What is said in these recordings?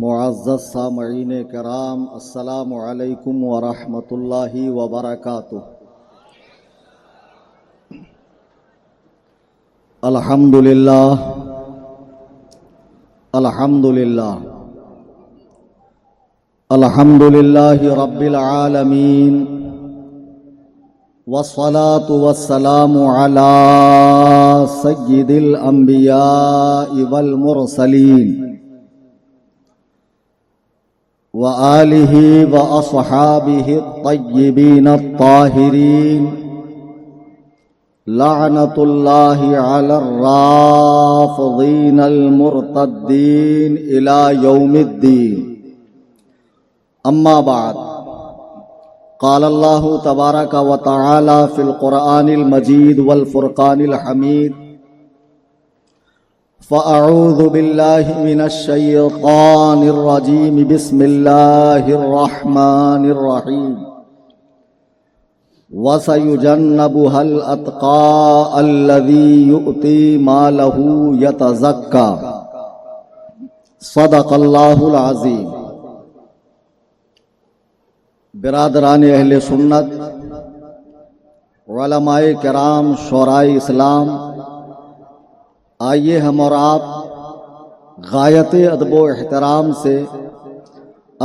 معزز سامعین کرام، السلام علیکم ورحمۃ اللہ وبرکاتہ۔ الحمدللہ الحمدللہ الحمدللہ رب العالمین، والصلاة والسلام علی سید الانبیاء والمرسلین وآلہ واصحابہ الطیبین الطاہرین، لعنت اللہ علی الرافضین المرتدین الی یوم الدین۔ اما بعد، قال اللہ تبارک و تعالی فی القرآن المجید والفرقان الحمید، فأعوذ باللہ من الشیطان الرجیم، بسم اللہ الرحمن الرحیم، وَسَيُجَنَّبُهَا الْأَتْقَى الَّذِي يُؤْتِي مَالَهُ يَتَزَكَّى۔ صدق اللہ العظیم۔ برادران اہل سنت، علماء کرام، شورائے اسلام، آئیے ہم اور آپ غایت ادب و احترام سے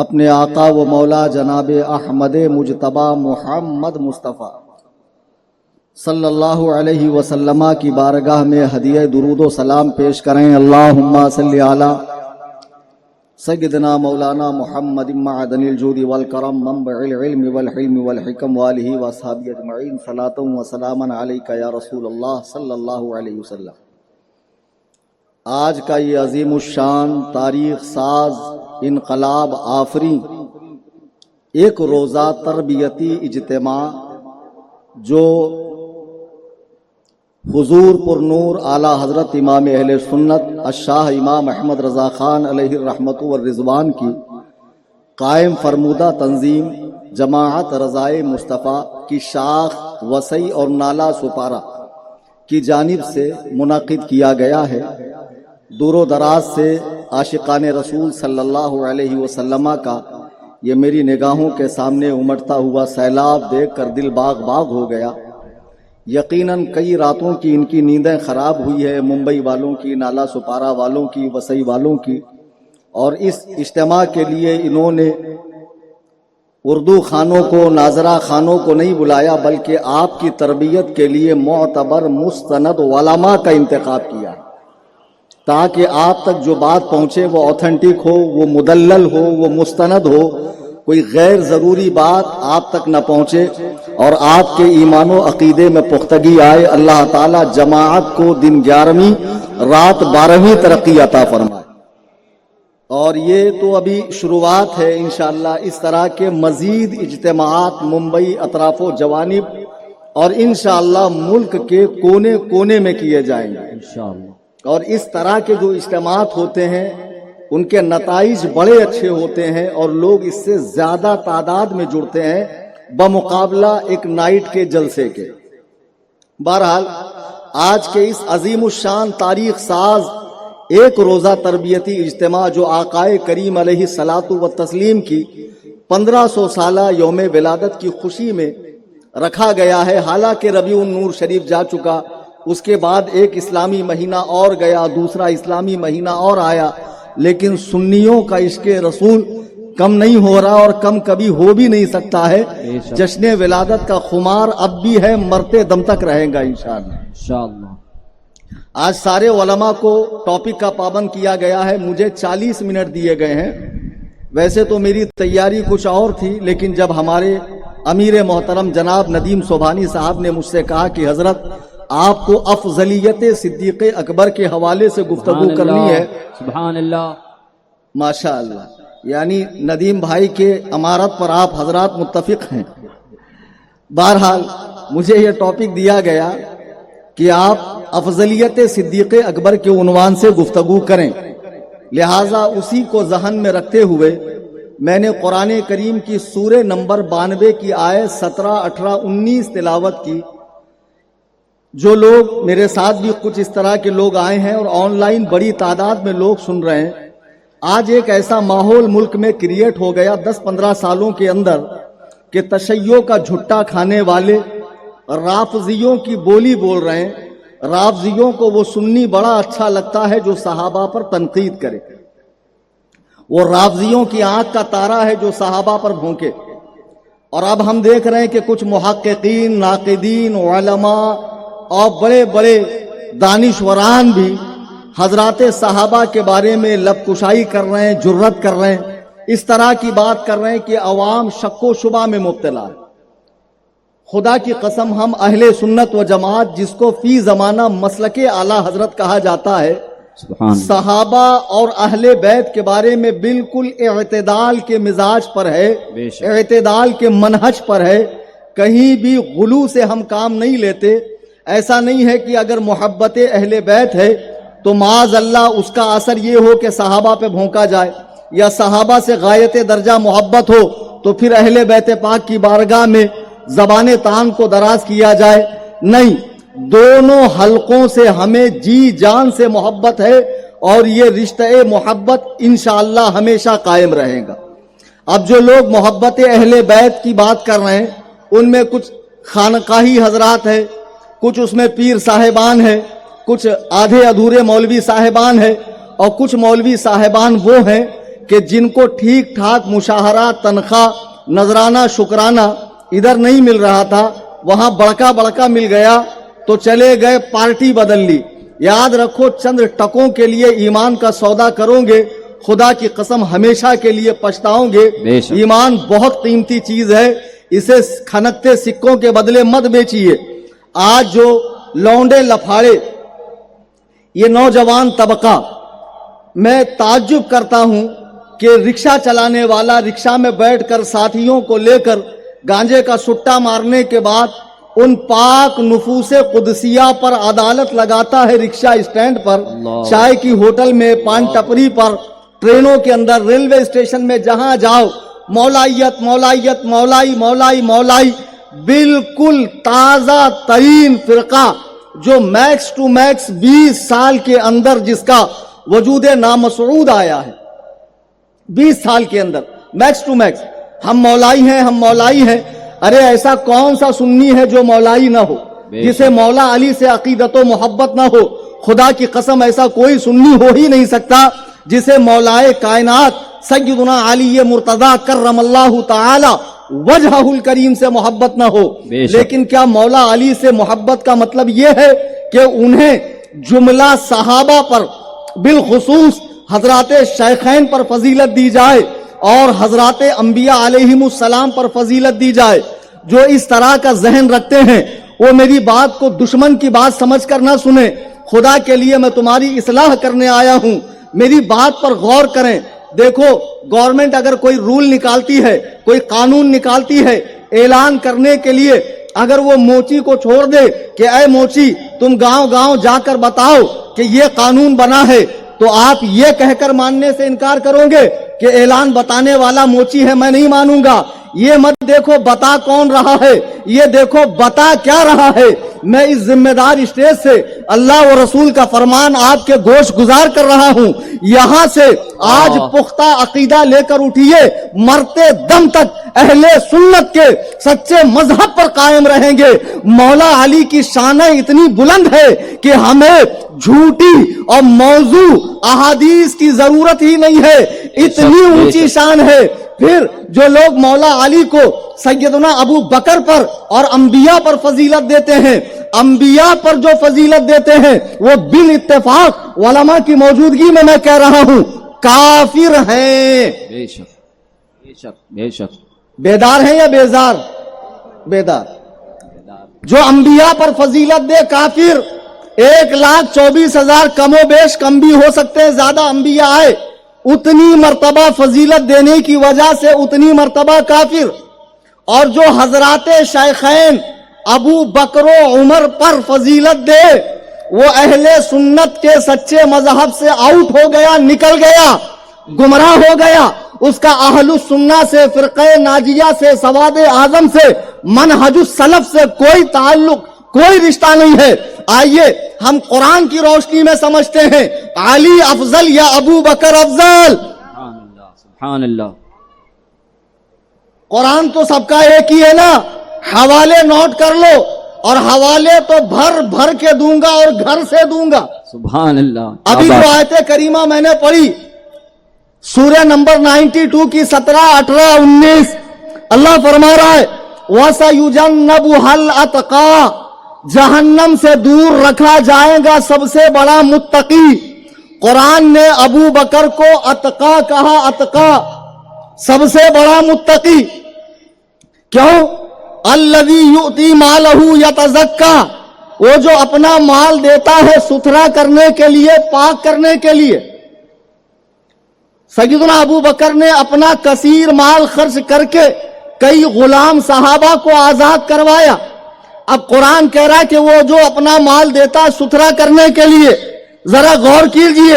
اپنے آقا و مولا جناب احمد مجتبی محمد مصطفیٰ صلی اللہ علیہ وسلم کی بارگاہ میں ہدیہ درود و سلام پیش کریں۔ اللہم صلی علی سیدنا مولانا محمد معدن الجود والکرم، منبع العلم والحلم والحکم، والہ واصحابہ اجمعین، صلاۃ و سلاما علیک یا رسول اللہ صلی اللہ علیہ وسلم۔ آج کا یہ عظیم الشان، تاریخ ساز، انقلاب آفری ایک روزہ تربیتی اجتماع جو حضور پر نور اعلیٰ حضرت امام اہل سنت الشاہ امام احمد رضا خان علیہ الرحمۃ والرضوان کی قائم فرمودہ تنظیم جماعت رضائے مصطفیٰ کی شاخ وسیع اور نالہ سپارہ کی جانب سے منعقد کیا گیا ہے۔ دور و دراز سے عاشقان رسول صلی اللہ علیہ وسلم کا یہ میری نگاہوں کے سامنے امٹتا ہوا سیلاب دیکھ کر دل باغ باغ ہو گیا۔ یقیناً کئی راتوں کی ان کی نیندیں خراب ہوئی ہے، ممبئی والوں کی، نالا سپارہ والوں کی، وسئی والوں کی، اور اس اجتماع کے لیے انہوں نے اردو خانوں کو، ناظرہ خانوں کو نہیں بلایا، بلکہ آپ کی تربیت کے لیے معتبر مستند علماء کا انتخاب کیا ہے، تاکہ آپ تک جو بات پہنچے وہ اوتھینٹک ہو، وہ مدلل ہو، وہ مستند ہو، کوئی غیر ضروری بات آپ تک نہ پہنچے اور آپ کے ایمان و عقیدے میں پختگی آئے۔ اللہ تعالی جماعت کو دن 11ویں رات 12ویں ترقی عطا فرمائے۔ اور یہ تو ابھی شروعات ہے، انشاءاللہ اس طرح کے مزید اجتماعات ممبئی اطراف و جوانب اور انشاءاللہ ملک کے کونے کونے میں کیے جائیں گے انشاءاللہ۔ اور اس طرح کے جو اجتماعات ہوتے ہیں ان کے نتائج بڑے اچھے ہوتے ہیں اور لوگ اس سے زیادہ تعداد میں جڑتے ہیں بمقابلہ ایک نائٹ کے جلسے کے۔ بہرحال آج کے اس عظیم الشان تاریخ ساز ایک روزہ تربیتی اجتماع جو آقائے کریم علیہ الصلاۃ والتسلیم کی 1500 سالہ یوم ولادت کی خوشی میں رکھا گیا ہے۔ حالانکہ ربیع النور شریف جا چکا، اس کے بعد ایک اسلامی مہینہ اور گیا، دوسرا اسلامی مہینہ اور آیا، لیکن سنیوں کا عشق رسول کم نہیں ہو رہا اور کم کبھی ہو بھی نہیں سکتا ہے۔ جشن ولادت کا خمار اب بھی ہے، مرتے دم تک رہے گا انشاءاللہ۔ آج سارے علماء کو ٹاپک کا پابند کیا گیا ہے، مجھے 40 منٹ دیے گئے ہیں۔ ویسے تو میری تیاری کچھ اور تھی، لیکن جب ہمارے امیر محترم جناب ندیم سبحانی صاحب نے مجھ سے کہا کہ حضرت آپ کو افضلیت صدیق اکبر کے حوالے سے گفتگو کرنی ہے، سبحان اللہ، ماشاء اللہ، یعنی ندیم بھائی کے امارت پر آپ حضرات متفق ہیں۔ بہرحال مجھے یہ ٹاپک دیا گیا کہ آپ افضلیت صدیق اکبر کے عنوان سے گفتگو کریں، لہٰذا اسی کو ذہن میں رکھتے ہوئے میں نے قرآن کریم کی سورہ نمبر 92 کی آیت 17، 18، 19 تلاوت کی۔ جو لوگ میرے ساتھ بھی کچھ اس طرح کے لوگ آئے ہیں اور آن لائن بڑی تعداد میں لوگ سن رہے ہیں، آج ایک ایسا ماحول ملک میں کریٹ ہو گیا 10-15 سالوں کے اندر کہ تشیع کا جھٹا کھانے والے رافضیوں کی بولی بول رہے ہیں۔ رافضیوں کو وہ سنی بڑا اچھا لگتا ہے جو صحابہ پر تنقید کرے، وہ رافضیوں کی آنکھ کا تارا ہے جو صحابہ پر بھونکے۔ اور اب ہم دیکھ رہے ہیں کہ کچھ محققین، ناقدین، علماء اور بڑے بڑے دانشوران بھی حضرات صحابہ کے بارے میں لب کشائی کر رہے ہیں، جرت کر رہے ہیں، اس طرح کی بات کر رہے ہیں کہ عوام شک و شبہ میں مبتلا ہے۔ خدا کی قسم، ہم اہل سنت و جماعت جس کو فی زمانہ مسلک اعلی حضرت کہا جاتا ہے، صحابہ اور اہل بیت کے بارے میں بالکل اعتدال کے مزاج پر ہے، اعتدال کے منہج پر ہے، کہیں بھی غلو سے ہم کام نہیں لیتے۔ ایسا نہیں ہے کہ اگر محبت اہل بیت ہے تو معاذ اللہ اس کا اثر یہ ہو کہ صحابہ پہ بھونکا جائے، یا صحابہ سے غایت درجہ محبت ہو تو پھر اہل بیت پاک کی بارگاہ میں زبان طعن کو دراز کیا جائے۔ نہیں، دونوں حلقوں سے ہمیں جی جان سے محبت ہے، اور یہ رشتہ محبت انشاءاللہ ہمیشہ قائم رہے گا۔ اب جو لوگ محبت اہل بیت کی بات کر رہے ہیں، ان میں کچھ خانقاہی حضرات ہیں، کچھ اس میں پیر صاحبان ہیں، کچھ آدھے ادھورے مولوی صاحبان ہیں، اور کچھ مولوی صاحبان وہ ہیں کہ جن کو ٹھیک ٹھاک مشاہرہ، تنخواہ، نذرانہ، شکرانہ ادھر نہیں مل رہا تھا، وہاں بڑکا بڑکا مل گیا تو چلے گئے، پارٹی بدل لی۔ یاد رکھو، چند ٹکوں کے لیے ایمان کا سودا کرو گے، خدا کی قسم ہمیشہ کے لیے پچھتاؤ گے۔ ایمان بہت قیمتی چیز ہے، اسے کھنکتے سکوں کے بدلے مت بیچیے۔ آج جو لونڈے لفاڑے، یہ نوجوان طبقہ، میں تعجب کرتا ہوں کہ رکشہ چلانے والا رکشہ میں بیٹھ کر ساتھیوں کو لے کر گانجے کا سٹا مارنے کے بعد ان پاک نفوس قدسیہ پر عدالت لگاتا ہے، رکشہ اسٹینڈ پر، چائے کی ہوٹل میں، پان ٹپری پر، ٹرینوں کے اندر، ریلوے اسٹیشن میں، جہاں جاؤ مولائیت مولائیت، مولائی مولائی مولائی۔ بالکل تازہ ترین فرقہ جو میکس ٹو میکس 20 سال کے اندر جس کا وجود نامسعود آیا ہے، 20 سال کے اندر میکس ٹو میکس، ہم مولائی ہیں، ہم مولائی ہیں۔ ارے ایسا کون سا سنی ہے جو مولائی نہ ہو، جسے مولا علی سے عقیدت و محبت نہ ہو؟ خدا کی قسم ایسا کوئی سنی ہو ہی نہیں سکتا جسے مولائے کائنات سیدنا علی مرتضی کرم اللہ تعالی وجہہ الکریم سے محبت نہ ہو۔ لیکن کیا مولا علی سے محبت کا مطلب یہ ہے کہ انہیں جملہ صحابہ پر، بالخصوص حضرات شیخین پر فضیلت دی جائے اور حضرات انبیاء علیہم السلام پر فضیلت دی جائے؟ جو اس طرح کا ذہن رکھتے ہیں وہ میری بات کو دشمن کی بات سمجھ کر نہ سنیں۔ خدا کے لیے میں تمہاری اصلاح کرنے آیا ہوں، میری بات پر غور کریں۔ دیکھو، گورنمنٹ اگر کوئی رول نکالتی ہے، کوئی قانون نکالتی ہے اعلان کرنے کے لیے، اگر وہ موچی کو چھوڑ دے کہ اے موچی تم گاؤں گاؤں جا کر بتاؤ کہ یہ قانون بنا ہے، تو آپ یہ کہہ کر ماننے سے انکار کرو گے کہ اعلان بتانے والا موچی ہے، میں نہیں مانوں گا؟ یہ مت دیکھو بتا کون رہا ہے، یہ دیکھو بتا کیا رہا ہے۔ میں اس ذمہ دار اسٹیج سے اللہ و رسول کا فرمان آپ کے گوش گزار کر رہا ہوں۔ یہاں سے آج پختہ عقیدہ لے کر اٹھیے، مرتے دم تک اہل سنت کے سچے مذہب پر قائم رہیں گے۔ مولا علی کی شان اتنی بلند ہے کہ ہمیں جھوٹی اور موضوع احادیث کی ضرورت ہی نہیں ہے، اتنی اونچی شان ہے۔ پھر جو لوگ مولا علی کو سیدنا ابو بکر پر اور انبیاء پر فضیلت دیتے ہیں، انبیاء پر جو فضیلت دیتے ہیں وہ بال اتفاق علماء کی موجودگی میں کہہ رہا ہوں کافر ہیں۔ بے شک بے شک بے شک۔ بیدار ہیں یا بیزار؟ بیدار۔ جو انبیاء پر فضیلت دے کافر۔ 1,24,000 کم و بیش، کم بھی ہو سکتے ہیں، زیادہ انبیاء آئے، اتنی مرتبہ فضیلت دینے کی وجہ سے اتنی مرتبہ کافر۔ اور جو حضرات شیخین ابو بکر و عمر پر فضیلت دے وہ اہل سنت کے سچے مذہب سے آؤٹ ہو گیا، نکل گیا، گمراہ ہو گیا۔ اس کا اہل السنہ سے، فرقہ ناجیہ سے، سواد اعظم سے، منہج السلف سے کوئی تعلق، کوئی رشتہ نہیں ہے۔ آئیے ہم قرآن کی روشنی میں سمجھتے ہیں علی افضل یا ابو بکر افضل. سبحان اللہ سبحان اللہ. قرآن تو سب کا ایک ہی ہے نا. حوالے نوٹ کر لو, اور حوالے تو بھر بھر کے دوں گا اور گھر سے دوں گا. سبحان اللہ. ابھی جو آیت کریمہ میں نے پڑھی سورہ نمبر 92 کی 17, 18, 19, اللہ فرما رہا ہے وَسَيُجَنَّبُهَا الْأَتْقَى, جہنم سے دور رکھا جائے گا سب سے بڑا متقی. قرآن نے ابو بکر کو اتقا کہا, اتقا سب سے بڑا متقی. کیوں؟ الذی یؤتی مالہ یتزکا, وہ جو اپنا مال دیتا ہے ستھرا کرنے کے لیے, پاک کرنے کے لیے. سیدنا ابو بکر نے اپنا کثیر مال خرچ کر کے کئی غلام صحابہ کو آزاد کروایا. اب قرآن کہہ رہا ہے کہ وہ جو اپنا مال دیتا ہے ستھرا کرنے کے لیے. ذرا غور کیجئے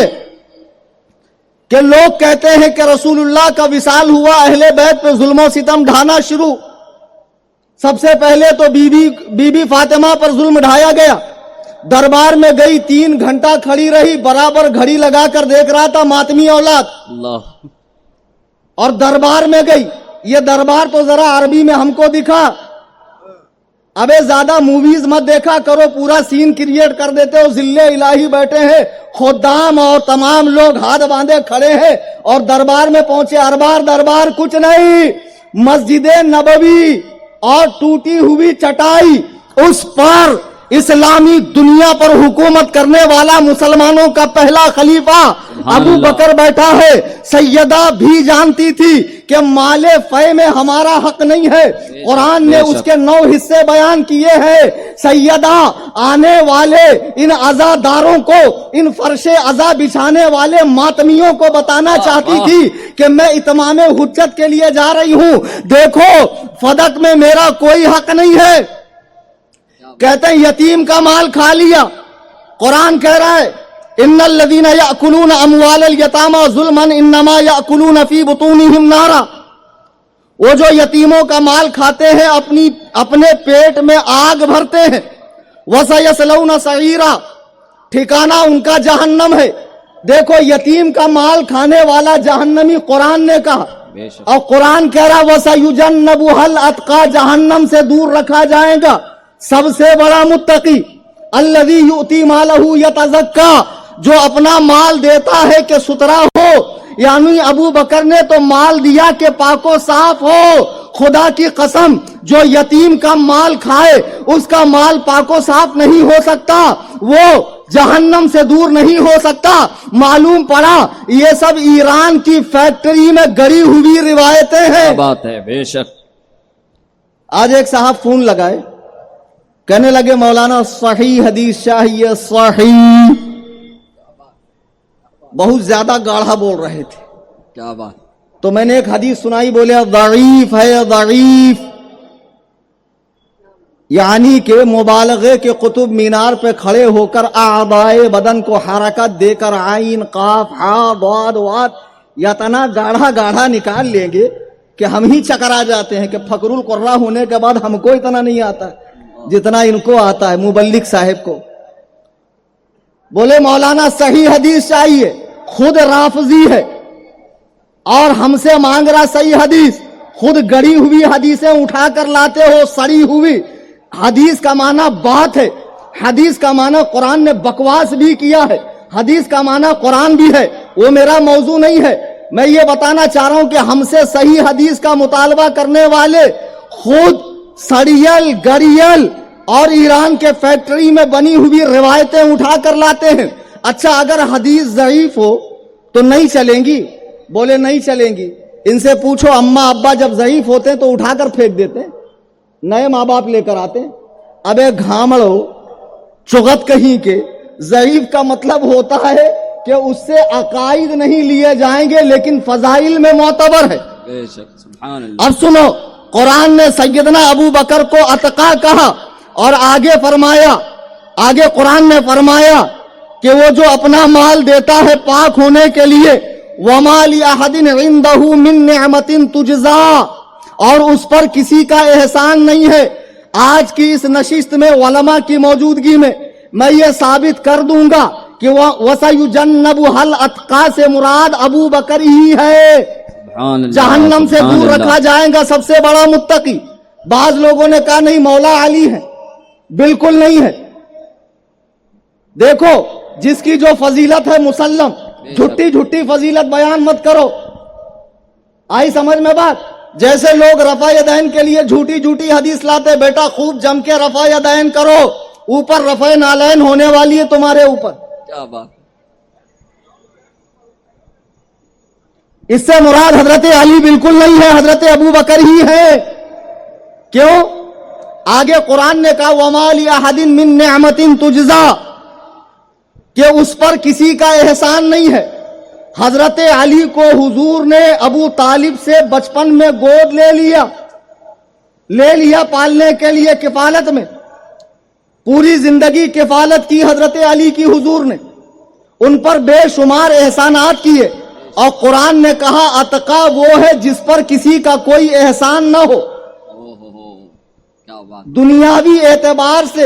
کہ لوگ کہتے ہیں کہ رسول اللہ کا وصال ہوا, اہل بیت پہ ظلم و ستم ڈھانا شروع. سب سے پہلے تو بی بی فاطمہ پر ظلم ڈھایا گیا. دربار میں گئی, 3 گھنٹہ کھڑی رہی, برابر گھڑی لگا کر دیکھ رہا تھا ماتمی اولاد. اللہ. اور دربار میں گئی. یہ دربار تو ذرا عربی میں ہم کو دکھا, ابے زیادہ موویز مت دیکھا کرو, پورا سین کریٹ کر دیتے ہو. ذلے الہی بیٹھے ہیں, خدام اور تمام لوگ ہاتھ باندھے کھڑے ہیں, اور دربار میں پہنچے. اربار دربار کچھ نہیں, مسجد نبوی اور ٹوٹی ہوئی چٹائی, اس پر اسلامی دنیا پر حکومت کرنے والا مسلمانوں کا پہلا خلیفہ ابو بکر بیٹھا ہے. سیدہ بھی جانتی تھی کہ مال فے میں ہمارا حق نہیں ہے. قرآن نے اس کے 9 حصے بیان کیے ہیں. سیدہ آنے والے ان عزاداروں کو, ان فرش عزا بچھانے والے ماتمیوں کو بتانا چاہتی تھی کہ میں اتمام حجت کے لیے جا رہی ہوں, دیکھو فدق میں میرا کوئی حق نہیں ہے. کہتے ہیں یتیم کا مال کھا لیا. قرآن کہہ رہا ہے ان الذین یأکلون اموال الیتامی ظلما انما یأکلون فی بطونہم نارا, وہ جو یتیموں کا مال کھاتے ہیں اپنے پیٹ میں آگ بھرتے ہیں. وَسَيَصْلَوْنَ سَعِيرًا, ٹھکانہ ان کا جہنم ہے. دیکھو یتیم کا مال کھانے والا جہنمی قرآن نے کہا, اور قرآن کہہ رہا وَسَيُجَنَّبُهَا الْأَتْقَى, جہنم سے دور رکھا جائے گا سب سے بڑا متقی. الذی یؤتی مالہ یتزکا, جو اپنا مال دیتا ہے کہ ستھرا ہو. یعنی ابو بکر نے تو مال دیا کہ پاک و صاف ہو. خدا کی قسم جو یتیم کا مال کھائے اس کا مال پاک و صاف نہیں ہو سکتا, وہ جہنم سے دور نہیں ہو سکتا. معلوم پڑا یہ سب ایران کی فیکٹری میں گڑی ہوئی روایتیں ہیں. بات ہے بے شک. آج ایک صاحب فون لگائے, کہنے لگے مولانا صحیح حدیث چاہیے, صحیح. بہت زیادہ گاڑھا بول رہے تھے. کیا بات. تو میں نے ایک حدیث سنائی, بولے ضعیف ہے, ضعیف. یعنی کہ مبالغے کے قطب مینار پہ کھڑے ہو کر اعضائے بدن کو حرکت دے کر عین قاف ہا ضاد واد اتنا گاڑھا گاڑھا نکال لیں گے کہ ہم ہی چکرا جاتے ہیں کہ فخر القرہ ہونے کے بعد ہم کو اتنا نہیں آتا جتنا ان کو آتا ہے مبلغ صاحب کو. بولے مولانا صحیح حدیث چاہیے, خود رافضی ہے اور ہم سے مانگ رہا صحیح حدیث. خود گڑی ہوئی حدیثیں اٹھا کر لاتے ہو, سڑی ہوئی. حدیث کا معنی بات ہے, حدیث کا معنی قرآن نے بکواس بھی کیا ہے, حدیث کا معنی قرآن بھی ہے. وہ میرا موضوع نہیں ہے. میں یہ بتانا چاہ رہا ہوں کہ ہم سے صحیح حدیث کا مطالبہ کرنے والے خود سڑیل گڑیل اور ایران کے فیکٹری میں بنی ہوئی روایتیں اٹھا کر لاتے ہیں. اچھا اگر حدیث ضعیف ہو تو نہیں چلیں گی؟ بولے نہیں چلیں گی. ان سے پوچھو اماں ابا جب ضعیف ہوتے ہیں تو اٹھا کر پھینک دیتے ہیں, نئے ماں باپ لے کر آتے ہیں. ابے گھامڑو چغت کہیں کے, ضعیف کا مطلب ہوتا ہے کہ اس سے عقائد نہیں لیے جائیں گے لیکن فضائل میں معتبر ہے. بے شک. سبحان اللہ. اب سنو, قرآن نے سیدنا ابو بکر کو اتقا کہا اور آگے فرمایا, آگے قرآن نے فرمایا کہ وہ جو اپنا مال دیتا ہے پاک ہونے کے لیے, وَمَا لِأَحَدٍ عِنْدَهُ مِن نِعْمَةٍ تُجْزَى, اور اس پر کسی کا احسان نہیں ہے. آج کی اس نشست میں علماء کی موجودگی میں میں یہ ثابت کر دوں گا کہ وَسَيُجَنَّبُهَا الْأَتْقَى سے مراد ابو بکر ہی ہے. سبحان اللہ. جہنم سے سبحان دور اللہ. رکھا جائے گا سب سے بڑا متقی. بعض لوگوں نے کہا نہیں مولا علی ہے، بالکل نہیں ہے. دیکھو جس کی جو فضیلت ہے مسلم، جھٹی جھٹی فضیلت بیان مت کرو. آئی سمجھ میں بات؟ جیسے لوگ رفع یدین کے لیے جھوٹی جھوٹی حدیث لاتے، بیٹا خوب جم کے رفع یدین کرو، اوپر رفع نالین ہونے والی ہے تمہارے اوپر. کیا بات. اس سے مراد حضرت علی بالکل نہیں ہے، حضرت ابو بکر ہی ہے. کیوں؟ آگے قرآن نے کہا وَمَا لِأَحَدٍ مِّن نِعْمَةٍ تُجْزَىٰ، کہ اس پر کسی کا احسان نہیں ہے. حضرت علی کو حضور نے ابو طالب سے بچپن میں گود لے لیا پالنے کے لیے کفالت میں. پوری زندگی کفالت کی حضرت علی کی حضور نے، ان پر بے شمار احسانات کیے. اور قرآن نے کہا اتقا وہ ہے جس پر کسی کا کوئی احسان نہ ہو. کیا بات. دنیاوی اعتبار سے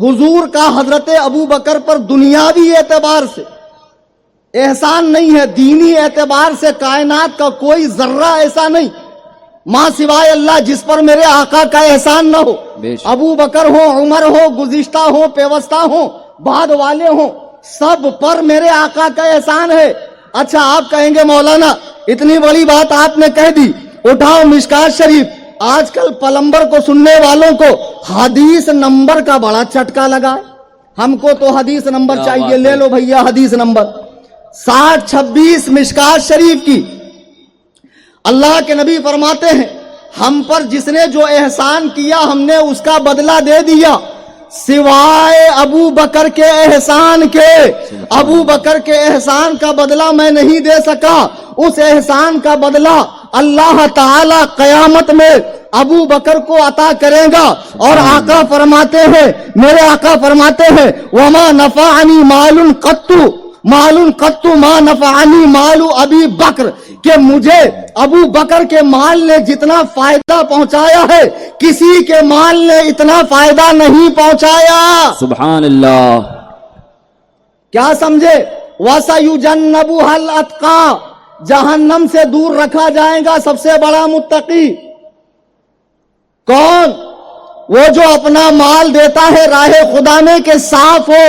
حضور کا حضرت ابو بکر پر دنیاوی اعتبار سے احسان نہیں ہے، دینی اعتبار سے کائنات کا کوئی ذرہ ایسا نہیں ماں سوائے اللہ جس پر میرے آقا کا احسان نہ ہو. ابو بکر ہو، عمر ہو، گزشتہ ہو، پیوستہ ہو، بعد والے ہوں، سب پر میرے آقا کا احسان ہے. اچھا آپ کہیں گے مولانا اتنی بڑی بات آپ نے کہہ دی، اٹھاؤ مشکات شریف. آج کل پلمبر کو سننے والوں کو حدیث نمبر کا بڑا چٹکا لگا. ہم کو تو حدیث نمبر چاہیے، لے لو بھیا حدیث نمبر 6026 مشکات شریف کی. اللہ کے نبی فرماتے ہیں ہم پر جس نے جو احسان کیا ہم نے اس کا بدلہ دے دیا، سوائے ابو بکر کے احسان کے. ابو بکر کے احسان کا بدلہ میں نہیں دے سکا، اس احسان کا بدلہ اللہ تعالی قیامت میں ابو بکر کو عطا کرے گا. اور آقا فرماتے ہیں، میرے آقا فرماتے ہیں وما نفعنی مال قط ما نفعنی مال ابی بکر، کہ مجھے ابو بکر کے مال نے جتنا فائدہ پہنچایا ہے کسی کے مال نے اتنا فائدہ نہیں پہنچایا. سبحان اللہ. کیا سمجھے؟ وَسَيُجَنَّبُهَا الْأَتْقَى، جہنم سے دور رکھا جائے گا سب سے بڑا متقی. کون؟ وہ جو اپنا مال دیتا ہے راہ خدا میں کہ صاف ہو.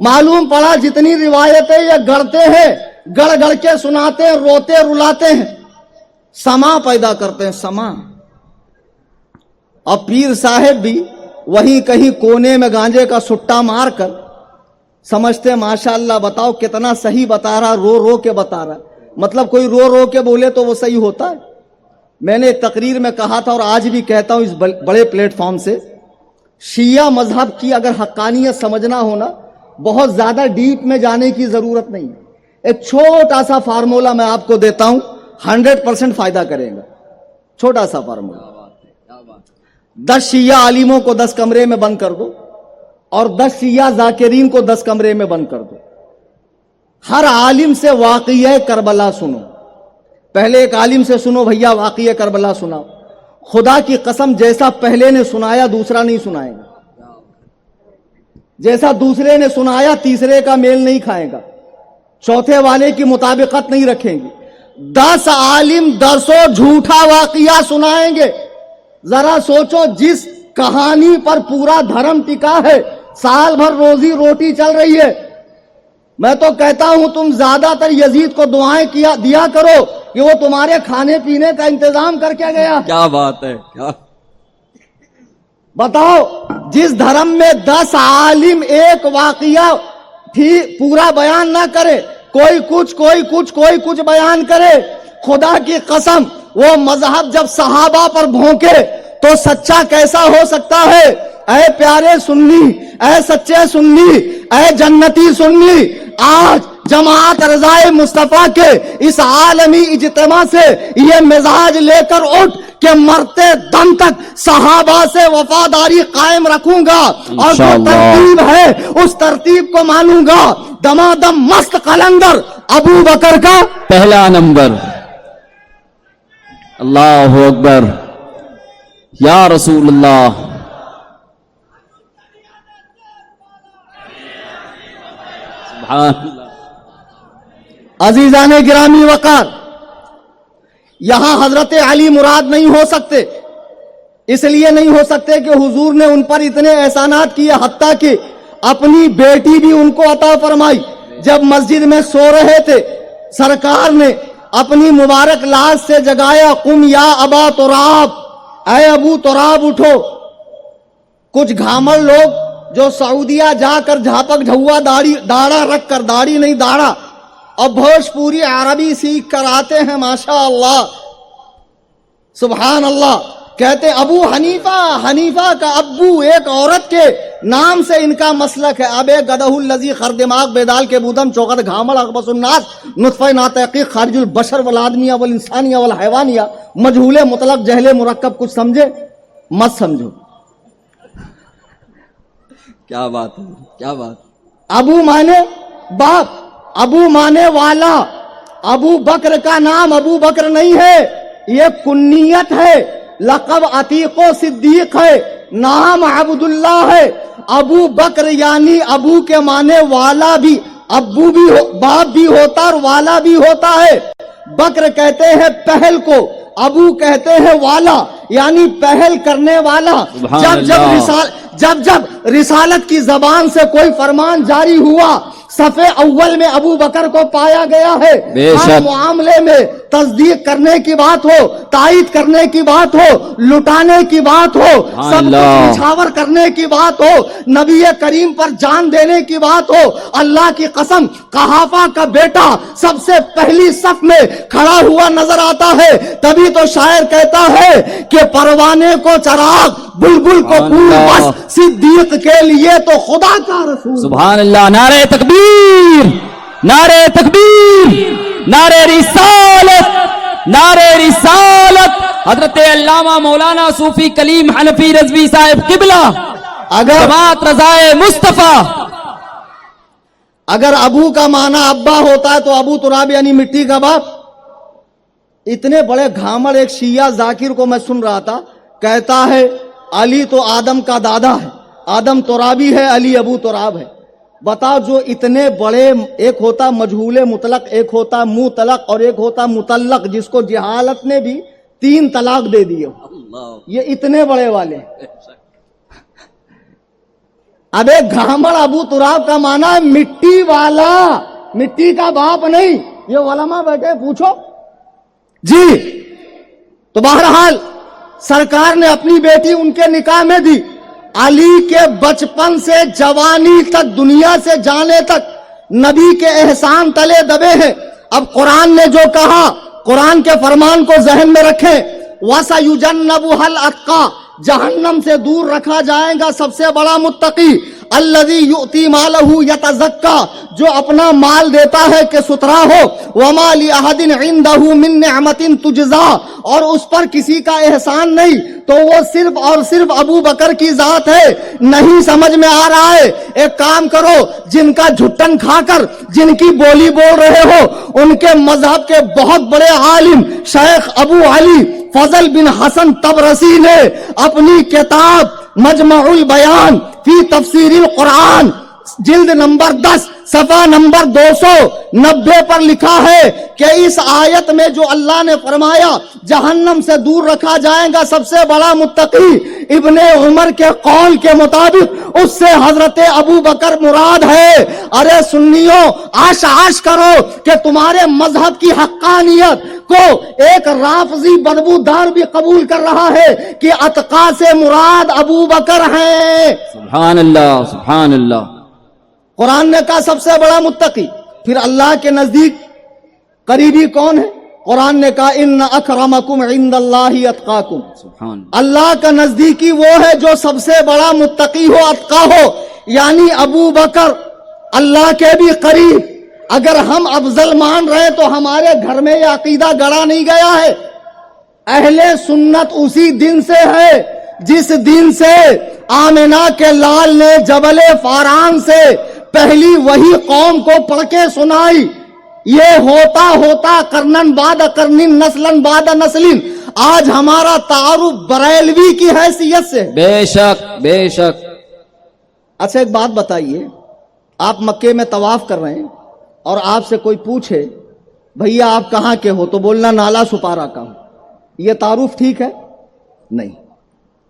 معلوم پڑا جتنی روایتیں یہ گڑتے ہیں، گڑ گڑ کے سناتے ہیں، روتے رلاتے ہیں، سما پیدا کرتے ہیں سما. اور پیر صاحب بھی وہیں کہیں کونے میں گانجے کا سٹا مار کر سمجھتے ماشاءاللہ بتاؤ کتنا صحیح بتا رہا، رو رو کے بتا رہا. مطلب کوئی رو رو کے بولے تو وہ صحیح ہوتا ہے. میں نے ایک تقریر میں کہا تھا اور آج بھی کہتا ہوں اس بڑے پلیٹ فارم سے، شیعہ مذہب کی اگر حقانیت سمجھنا ہونا بہت زیادہ ڈیپ میں جانے کی ضرورت نہیں. ایک چھوٹا سا فارمولا میں آپ کو دیتا ہوں، 100% فائدہ کرے گا. چھوٹا سا فارمولا، 10 شیعہ عالموں کو 10 کمرے میں بند کر دو اور 10 شیعہ ذاکرین کو 10 کمرے میں بند کر دو. ہر عالم سے واقعہ کربلا سنو. پہلے ایک عالم سے سنو بھیا واقعہ کربلا سناؤ. خدا کی قسم جیسا پہلے نے سنایا دوسرا نہیں سنائے گا، جیسا دوسرے نے سنایا تیسرے کا میل نہیں کھائے گا، چوتھے والے کی مطابقت نہیں رکھیں گے. 10 عالم 10 جھوٹا واقعہ سنائیں گے. ذرا سوچو جس کہانی پر پورا دھرم ٹکا ہے، سال بھر روزی روٹی چل رہی ہے. میں تو کہتا ہوں تم زیادہ تر یزید کو دعائیں دیا کرو کہ وہ تمہارے کھانے پینے کا انتظام کر کے گیا. کیا بات ہے. کیا بتاؤ جس دھرم میں 10 عالم ایک واقعہ پورا بیان نہ کرے، کوئی کچھ بیان کرے. خدا کی قسم وہ مذہب جب صحابہ پر بھونکے تو سچا کیسا ہو سکتا ہے؟ اے پیارے سنی، اے سچے سنی، اے جنتی سنی، آج جماعت رضائے مصطفیٰ کے اس عالمی اجتماع سے یہ مزاج لے کر اٹھ کہ مرتے دم تک صحابہ سے وفاداری قائم رکھوں گا اور جو ترتیب ہے اس ترتیب کو مانوں گا. دمادم مست قلندر ابو بکر کا پہلا نمبر. اللہ اکبر یا رسول اللہ. सुभान अल्लाह। अजीजान गिरामी वकार, यहां हजरत अली मुराद नहीं हो सकते। इसलिए नहीं हो सकते कि हुजूर ने उन पर इतने एहसानात किए, हत्ता कि अपनी बेटी भी उनको अता फरमाई। जब मस्जिद में सो रहे थे, सरकार ने अपनी मुबारक लाश से जगाया, कुम या अबा तुराब, ऐ अबू तुराब उठो। कुछ घामर लोग जो सऊदिया जाकर झापक झुआ दाढ़ा रख कर, दाढ़ी नहीं दाढ़ा, और भोजपुरी अरबी सीख कर आते हैं, माशा अल्लाह सुभान अल्लाह। कहते अबू हनीफा, हनीफा का अब्बू एक औरत के नाम से इनका मसलक है। अब एक गदहुल लजी खर दिमाग बेदाल के बुदम चौकत घामल अकबसुन्नास नुतफे नातहकीक खारिजुल बशर वल आदमिया वल इंसानिया वल हैवानिया मजहूले मुतलक जहले मुरक्कब। कुछ समझे मत समझो। क्या बात है, क्या बात। अबू माने बाप, अबू माने वाला। अबू बकर का नाम अबू बकर नहीं है, ये कुन्नियत है। लक़ब अतीको सिद्दीक है, नाम अब्दुल्लाह है। अबू बकर यानी अबू के माने वाला भी, अब्बू भी बाप भी होता और वाला भी होता है। बकर कहते हैं पहल को, अबू कहते हैं वाला, यानी पहल करने वाला। जब जब रिसालत की जबान से कोई फरमान जारी हुआ, सफ़े अव्वल में अबू बकर को पाया गया है। हर मामले में तस्दीक करने की बात हो, तायद करने की बात हो, लुटाने की बात हो, सब कुछ निछावर करने की बात हो, नबी करीम पर जान देने की बात हो। अल्लाह की कसम, कहाफा का बेटा सबसे पहली सफ में खड़ा हुआ नजर आता है। तभी तो शायर कहता है कि परवाने को चराग, बुलबुल को फूल, बस सिद्दीक के लिए तो खुदा का रसूल। सुभान अल्लाह। नारे तकबीर, नारे तकबीर, नारे रिसालत, नारे रिसालत। हजरत अल्लामा मौलाना सूफी कलीम हनफी रज़वी साहिब किबला, अगर जमात रज़ाए मुस्तफा। अगर अबू का माना अब्बा होता है तो अबू तुराब यानी मिट्टी का बाप। इतने बड़े घामड़ एक शिया जाकिर को मैं सुन रहा था, कहता है अली तो आदम का दादा है, आदम तुराबी है, अली अबू तुराब है। बताओ, जो इतने बड़े, एक होता मजहूले मुतलक, एक होता मुतलक और एक होता मुतल्लक, जिसको जहालत ने भी 3 तलाक दे दिए। ये इतने बड़े वाले। अब एक घामड़ अबू तुराब का माना है मिट्टी वाला, मिट्टी का बाप नहीं। ये उलमा बैठे, पूछो जी। तो बहरहाल सरकार ने अपनी बेटी उनके निकाह में दी। अली के बचपन से जवानी तक, दुनिया से जाने तक नबी के एहसान तले दबे हैं। अब कुरान ने जो कहा, कुरान के फरमान को जहन में रखें, वसयुजन्नबुहल अत्का, जहन्नम से दूर रखा जाएगा सबसे बड़ा मुत्तकी। अल्लज़ी युती मालहू यतज़क्का, जो अपना माल देता है कि सुथरा हो। वमा लिअहदिन इंदहू मिन निअमतिन तुजज़ा, और उस पर किसी का एहसान नहीं, तो वो सिर्फ और सिर्फ अबू बकर की जात है। नहीं समझ में आ रहा है? एक काम करो, जिनका झुट्टन खाकर जिनकी बोली बोल रहे हो, उनके मजहब के बहुत बड़े आलिम शेख अबू अली फजल बिन हसन तबरसी ने अपनी किताब मजमुउल बयान फी तफसीरिल कुरान जिल्द नंबर 10 सफा नंबर 290 पर लिखा है कि इस आयत में जो अल्लाह ने फरमाया जहन्नम से दूर रखा जाएगा सबसे बड़ा मुत्तकी, इब्ने उमर के कौल के मुताबिक उससे हजरत अबू बकर मुराद है। अरे सुन्नियों, आश करो कि तुम्हारे मजहब की हक्कानियत को एक राफजी बदबूदार भी कबूल कर रहा है कि अतका से मुराद अबू बकर है। सुभान अल्लाह, सुभान अल्लाह। कुरान ने कहा सबसे बड़ा मुत्तकी, फिर अल्लाह के नजदीक करीबी कौन है? कुरान ने कहा इन्न अकरमकुम इंदल्लाहि अतकाकुम। सुभान अल्लाह का नजदीकी वो है जो सबसे बड़ा मुत्तकी हो, अतका हो, यानी अबू बकर अल्लाह के भी करीब। अगर हम अफजल मान रहे तो हमारे घर में यह अकीदा गड़ा नहीं गया है। अहले सुन्नत उसी दिन से है जिस दिन से आमिना के लाल ने जबले फारान से पहली वही कौम को पढ़ के सुनाई। ये होता होता करनन बाद करनिन नस्लन बाद नस्लिन आज हमारा तारुफ बरेलवी की हैसियत से। बेशक बेशक। अच्छा एक बात बताइए, آپ مکے میں طواف کر رہے ہیں اور آپ سے کوئی پوچھے بھیا آپ کہاں کے ہو تو بولنا نالا سپارہ کا ہوں، یہ تعارف ٹھیک ہے؟ نہیں،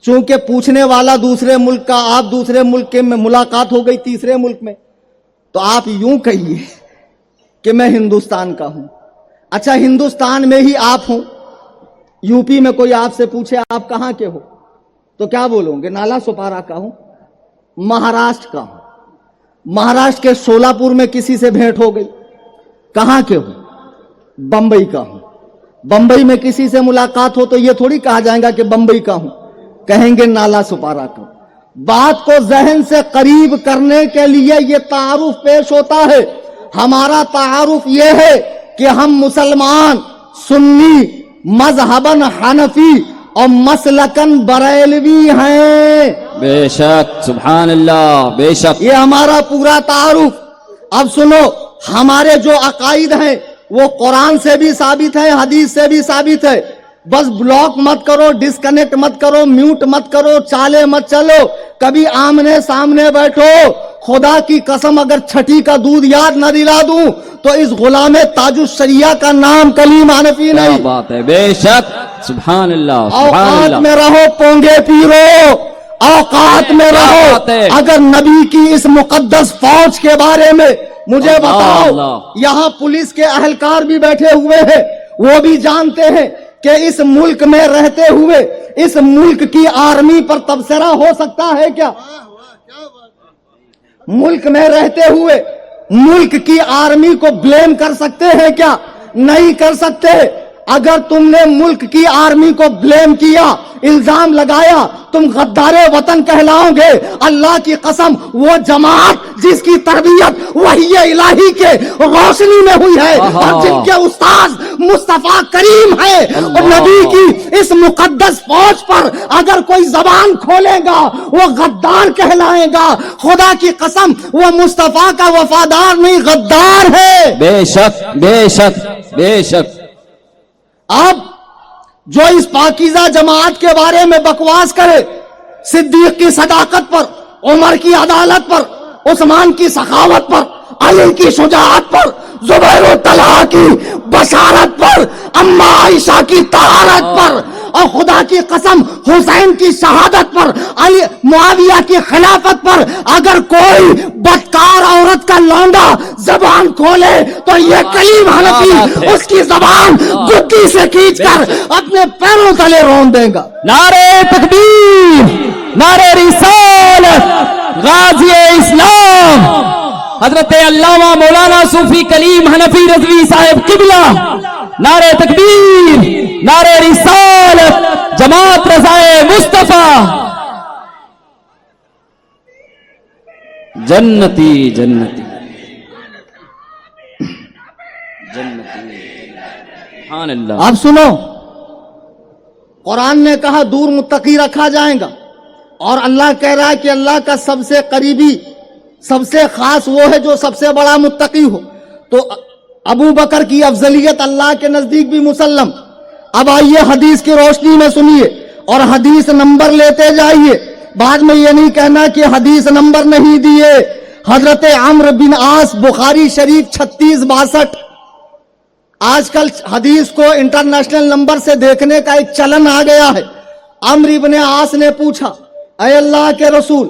چونکہ پوچھنے والا دوسرے ملک کا، آپ دوسرے ملک کے میں ملاقات ہو گئی تیسرے ملک میں، تو آپ یوں کہیے کہ میں ہندوستان کا ہوں۔ اچھا ہندوستان میں ہی آپ ہوں، یو پی میں کوئی آپ سے پوچھے آپ کہاں کے ہو تو کیا بولوں گے؟ نالا سپارہ کا ہوں۔ مہاراشٹر کا ہوں، مہاراشٹر کے شولاپور میں کسی سے بھیٹ ہو گئی، کہاں کے ہو؟ بمبئی کا ہوں۔ بمبئی میں کسی سے ملاقات ہو تو یہ تھوڑی کہا جائے گا کہ بمبئی کا ہوں، کہیں گے نالا سپارہ کا۔ بات کو ذہن سے قریب کرنے کے لیے یہ تعارف پیش ہوتا ہے۔ ہمارا تعارف یہ ہے کہ ہم مسلمان سنی مذہباً حنفی اور مسلکاً بریلوی ہیں۔ بے شک، سبحان اللہ، بے شک، یہ ہمارا پورا تعارف۔ اب سنو، ہمارے جو عقائد ہیں وہ قرآن سے بھی ثابت ہے، حدیث سے بھی ثابت ہے۔ بس بلاک مت کرو، ڈسکنیکٹ مت کرو، میوٹ مت کرو، چالے مت چلو، کبھی آمنے سامنے بیٹھو۔ خدا کی قسم اگر چھٹی کا دودھ یاد نہ دلا دوں تو اس غلام تاج الشریعہ کا نام کلیم حنفی کیا نہیں۔ بات ہے، بے شک، سبحان اللہ، سبحان اوقات اللہ، میں رہو پونگے پیرو، اوقات میں کیا رہو۔ بات ہے۔ اگر نبی کی اس مقدس فوج کے بارے میں مجھے اللہ بتاؤ، اللہ۔ یہاں پولیس کے اہلکار بھی بیٹھے ہوئے ہیں، وہ بھی جانتے ہیں کہ اس ملک میں رہتے ہوئے اس ملک کی آرمی پر تبصرہ ہو سکتا ہے کیا؟ ملک میں رہتے ہوئے ملک کی آرمی کو بلیم کر سکتے ہیں کیا؟ نہیں کر سکتے۔ اگر تم نے ملک کی آرمی کو بلیم کیا، الزام لگایا، تم غدار وطن کہلاؤ گے۔ اللہ کی قسم وہ جماعت جس کی تربیت وحی الہی کے روشنی میں ہوئی ہے اور جن کے استاذ مصطفیٰ کریم ہے، اور نبی کی اس مقدس فوج پر اگر کوئی زبان کھولے گا وہ غدار کہلائے گا۔ خدا کی قسم وہ مصطفیٰ کا وفادار نہیں، غدار ہے۔ بے شک، بے شک، بے شک۔ اب جو اس پاکیزہ جماعت کے بارے میں بکواس کرے، صدیق کی صداقت پر، عمر کی عدالت پر، عثمان کی سخاوت پر، علی کی شجاعت پر، زبیر و طلحہ کی بشارت پر، اما عائشہ کی طہارت پر، اور خدا کی قسم حسین کی شہادت پر، علی معاویہ کی خلافت پر اگر کوئی بدکار عورت کا لونڈا زبان کھولے تو یہ کلیم حنفی اس کی زبان گدی سے کھینچ کر اپنے پیروں تلے رون دے گا۔ نعرے تکبیر، نعرے رسالت، غازی اسلام حضرت علامہ مولانا صوفی کلیم حنفی رضوی صاحب قبلہ، نعرے تکبیر، نعرے رسالت، جماعت رضائے مصطفیٰ، جنتی جنتی جنتی، سبحان اللہ۔ اب سنو، قرآن نے کہا دور متقی رکھا جائے گا، اور اللہ کہہ رہا ہے کہ اللہ کا سب سے قریبی، سب سے خاص وہ ہے جو سب سے بڑا متقی ہو۔ تو ابو بکر کی افضلیت اللہ کے نزدیک بھی مسلم۔ اب آئیے حدیث کی روشنی میں سنیے اور حدیث نمبر لیتے جائیے، بعد میں یہ نہیں کہنا کہ حدیث نمبر نہیں دیے۔ حضرت عمرو بن عاص، بخاری شریف 3662۔ آج کل حدیث کو انٹرنیشنل نمبر سے دیکھنے کا ایک چلن آ گیا ہے۔ عمرو بن عاص نے پوچھا، اے اللہ کے رسول،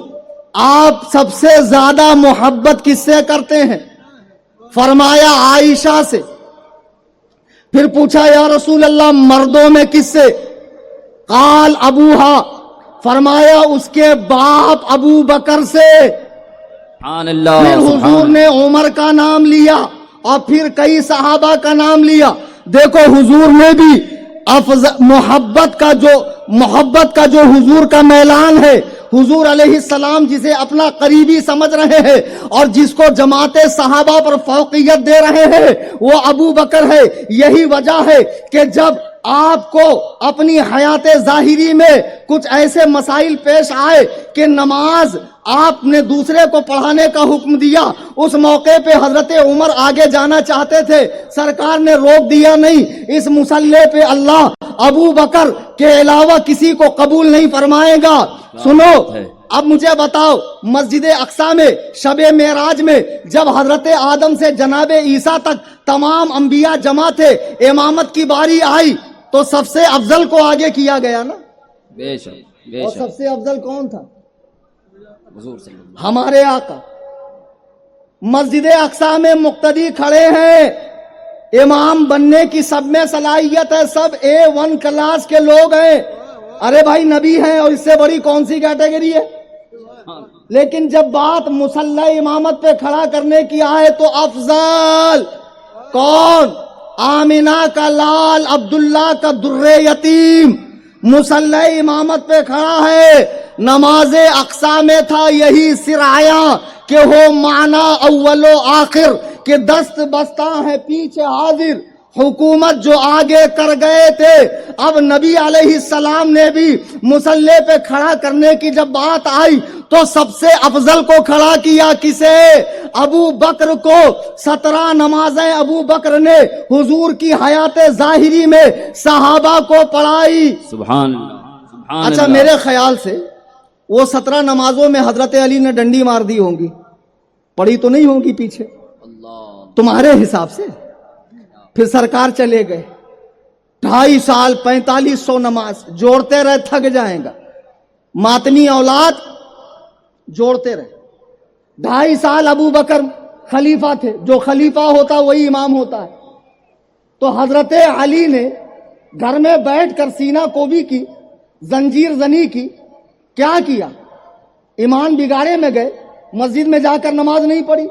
آپ سب سے زیادہ محبت کس سے کرتے ہیں؟ فرمایا عائشہ سے۔ پھر پوچھا یا رسول اللہ مردوں میں کس سے؟ قال ابوہا، فرمایا اس کے باپ ابو بکر سے۔ سبحان اللہ، پھر حضور سبحان نے عمر کا نام لیا اور پھر کئی صحابہ کا نام لیا۔ دیکھو حضور نے بھی محبت کا جو حضور کا میلان ہے، حضور علیہ السلام جسے اپنا قریبی سمجھ رہے ہیں اور جس کو جماعت صحابہ پر فوقیت دے رہے ہیں، وہ ابو بکر ہے۔ یہی وجہ ہے کہ جب آپ کو اپنی حیات ظاہری میں کچھ ایسے مسائل پیش آئے کہ نماز آپ نے دوسرے کو پڑھانے کا حکم دیا، اس موقع پہ حضرت عمر آگے جانا چاہتے تھے، سرکار نے روک دیا نہیں۔ اس مسئلے پہ اللہ ابو بکر کے علاوہ کسی کو قبول نہیں فرمائے گا۔ سنو، اب مجھے بتاؤ مسجد اقصی میں شب معراج میں جب حضرت آدم سے جناب عیسیٰ تک تمام انبیاء جمع تھے، امامت کی باری آئی تو سب سے افضل کو آگے کیا گیا نا؟ بے شک بے اور شک سب سے افضل کون تھا؟ حضور صلی اللہ ہمارے آقا۔ مسجد اقصی میں مقتدی کھڑے ہیں، امام بننے کی سب میں صلاحیت ہے، سب A1 کلاس کے لوگ ہیں، ارے بھائی نبی ہیں، اور اس سے بڑی کون سی کیٹیگری ہے؟ لیکن جب بات مصلی امامت پہ کھڑا کرنے کی آئے تو افضل کون؟ آمینہ کا لال عبداللہ کا در یتیم مصلی امامت پہ کھڑا ہے۔ نماز اقصی میں تھا یہی سرایہ کہ ہو معنی اول و آخر، کہ دست بستہ ہے پیچھے حاضر، حکومت جو آگے کر گئے تھے۔ اب نبی علیہ السلام نے بھی مصلی پہ کھڑا کرنے کی جب بات آئی تو سب سے افضل کو کھڑا کیا، کسے؟ ابو بکر کو۔ 17 نمازیں ابو بکر نے حضور کی حیات ظاہری میں صحابہ کو پڑھائی۔ سبحان اللہ سبحان اچھا، اللہ۔ میرے خیال سے وہ 17 نمازوں میں حضرت علی نے ڈنڈی مار دی ہوں گی، پڑھی تو نہیں ہوگی پیچھے اللہ تمہارے حساب سے؟ پھر سرکار چلے گئے، 2.5 سال 4500 نماز جوڑتے رہے، تھک جائیں گا، ماتمی اولاد جوڑتے رہے۔ 2.5 سال ابو بکر خلیفہ تھے، جو خلیفہ ہوتا وہی امام ہوتا ہے، تو حضرت علی نے گھر میں بیٹھ کر سینہ کوبی کی، زنجیر زنی کی، کیا کیا؟ ایمان بگاڑے میں گئے، مسجد میں جا کر نماز نہیں پڑھی،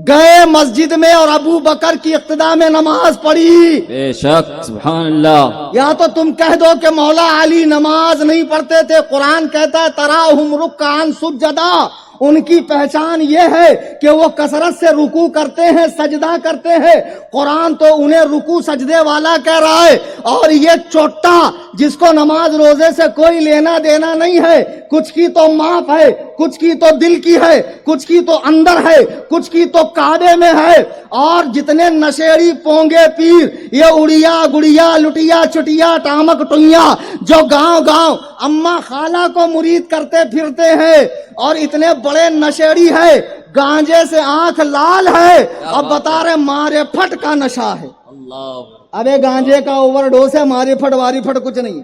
گئے مسجد میں اور ابو بکر کی اقتداء میں نماز پڑھی۔ بے شک سبحان اللہ۔ یا تو تم کہہ دو کہ مولا علی نماز نہیں پڑھتے تھے، قرآن کہتا ہے تراہم رکعاً سجدا، ان کی پہچان یہ ہے کہ وہ کثرت سے رکوع کرتے ہیں، سجدہ کرتے ہیں، قرآن تو انہیں رکوع سجدے والا کہہ رہا ہے۔ اور یہ چوٹا جس کو نماز روزے سے کوئی لینا دینا نہیں ہے، کچھ کی تو معاف ہے، کچھ کی تو دل کی ہے، کچھ کی تو اندر ہے، کچھ کی تو کعبے میں ہے، اور جتنے نشیڑی پونگے پیر، یہ اڑیا گڑیا لٹیا چٹیا ٹامک ٹوئیاں جو گاؤں گاؤں اماں خالہ کو مرید کرتے پھرتے ہیں، اور اتنے بڑے نشیڑی ہے، گانجے سے آنکھ لال ہے، اب بتا رہے مارے پھٹ کا نشہ ہے۔ اللہ ابے گانجے کا اوور ڈوز ہے، مارے پھٹ واری پھٹ کچھ نہیں ہے۔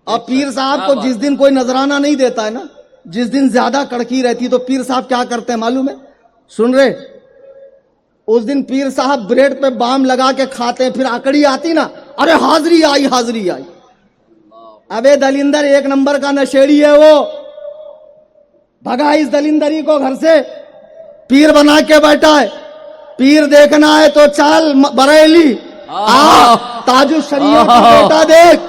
اب پیر صاحب کو جس دن کوئی نذرانہ نہیں دیتا ہے نا، جس دن زیادہ کڑکی رہتی تو پیر صاحب کیا کرتے ہیں معلوم ہے؟ سن رہے؟ اس دن پیر صاحب بریڈ پہ بام لگا کے کھاتے ہیں، پھر آکڑی آتی نا، ارے حاضری آئی حاضری آئی۔ ابے دلندر 1 نمبر کا نشیڑی ہے وہ، بھگا اس دلندری کو گھر سے، پیر بنا کے بیٹھا ہے۔ پیر دیکھنا ہے تو چال بریلی، تاج الشریعت کا بیٹا دیکھ،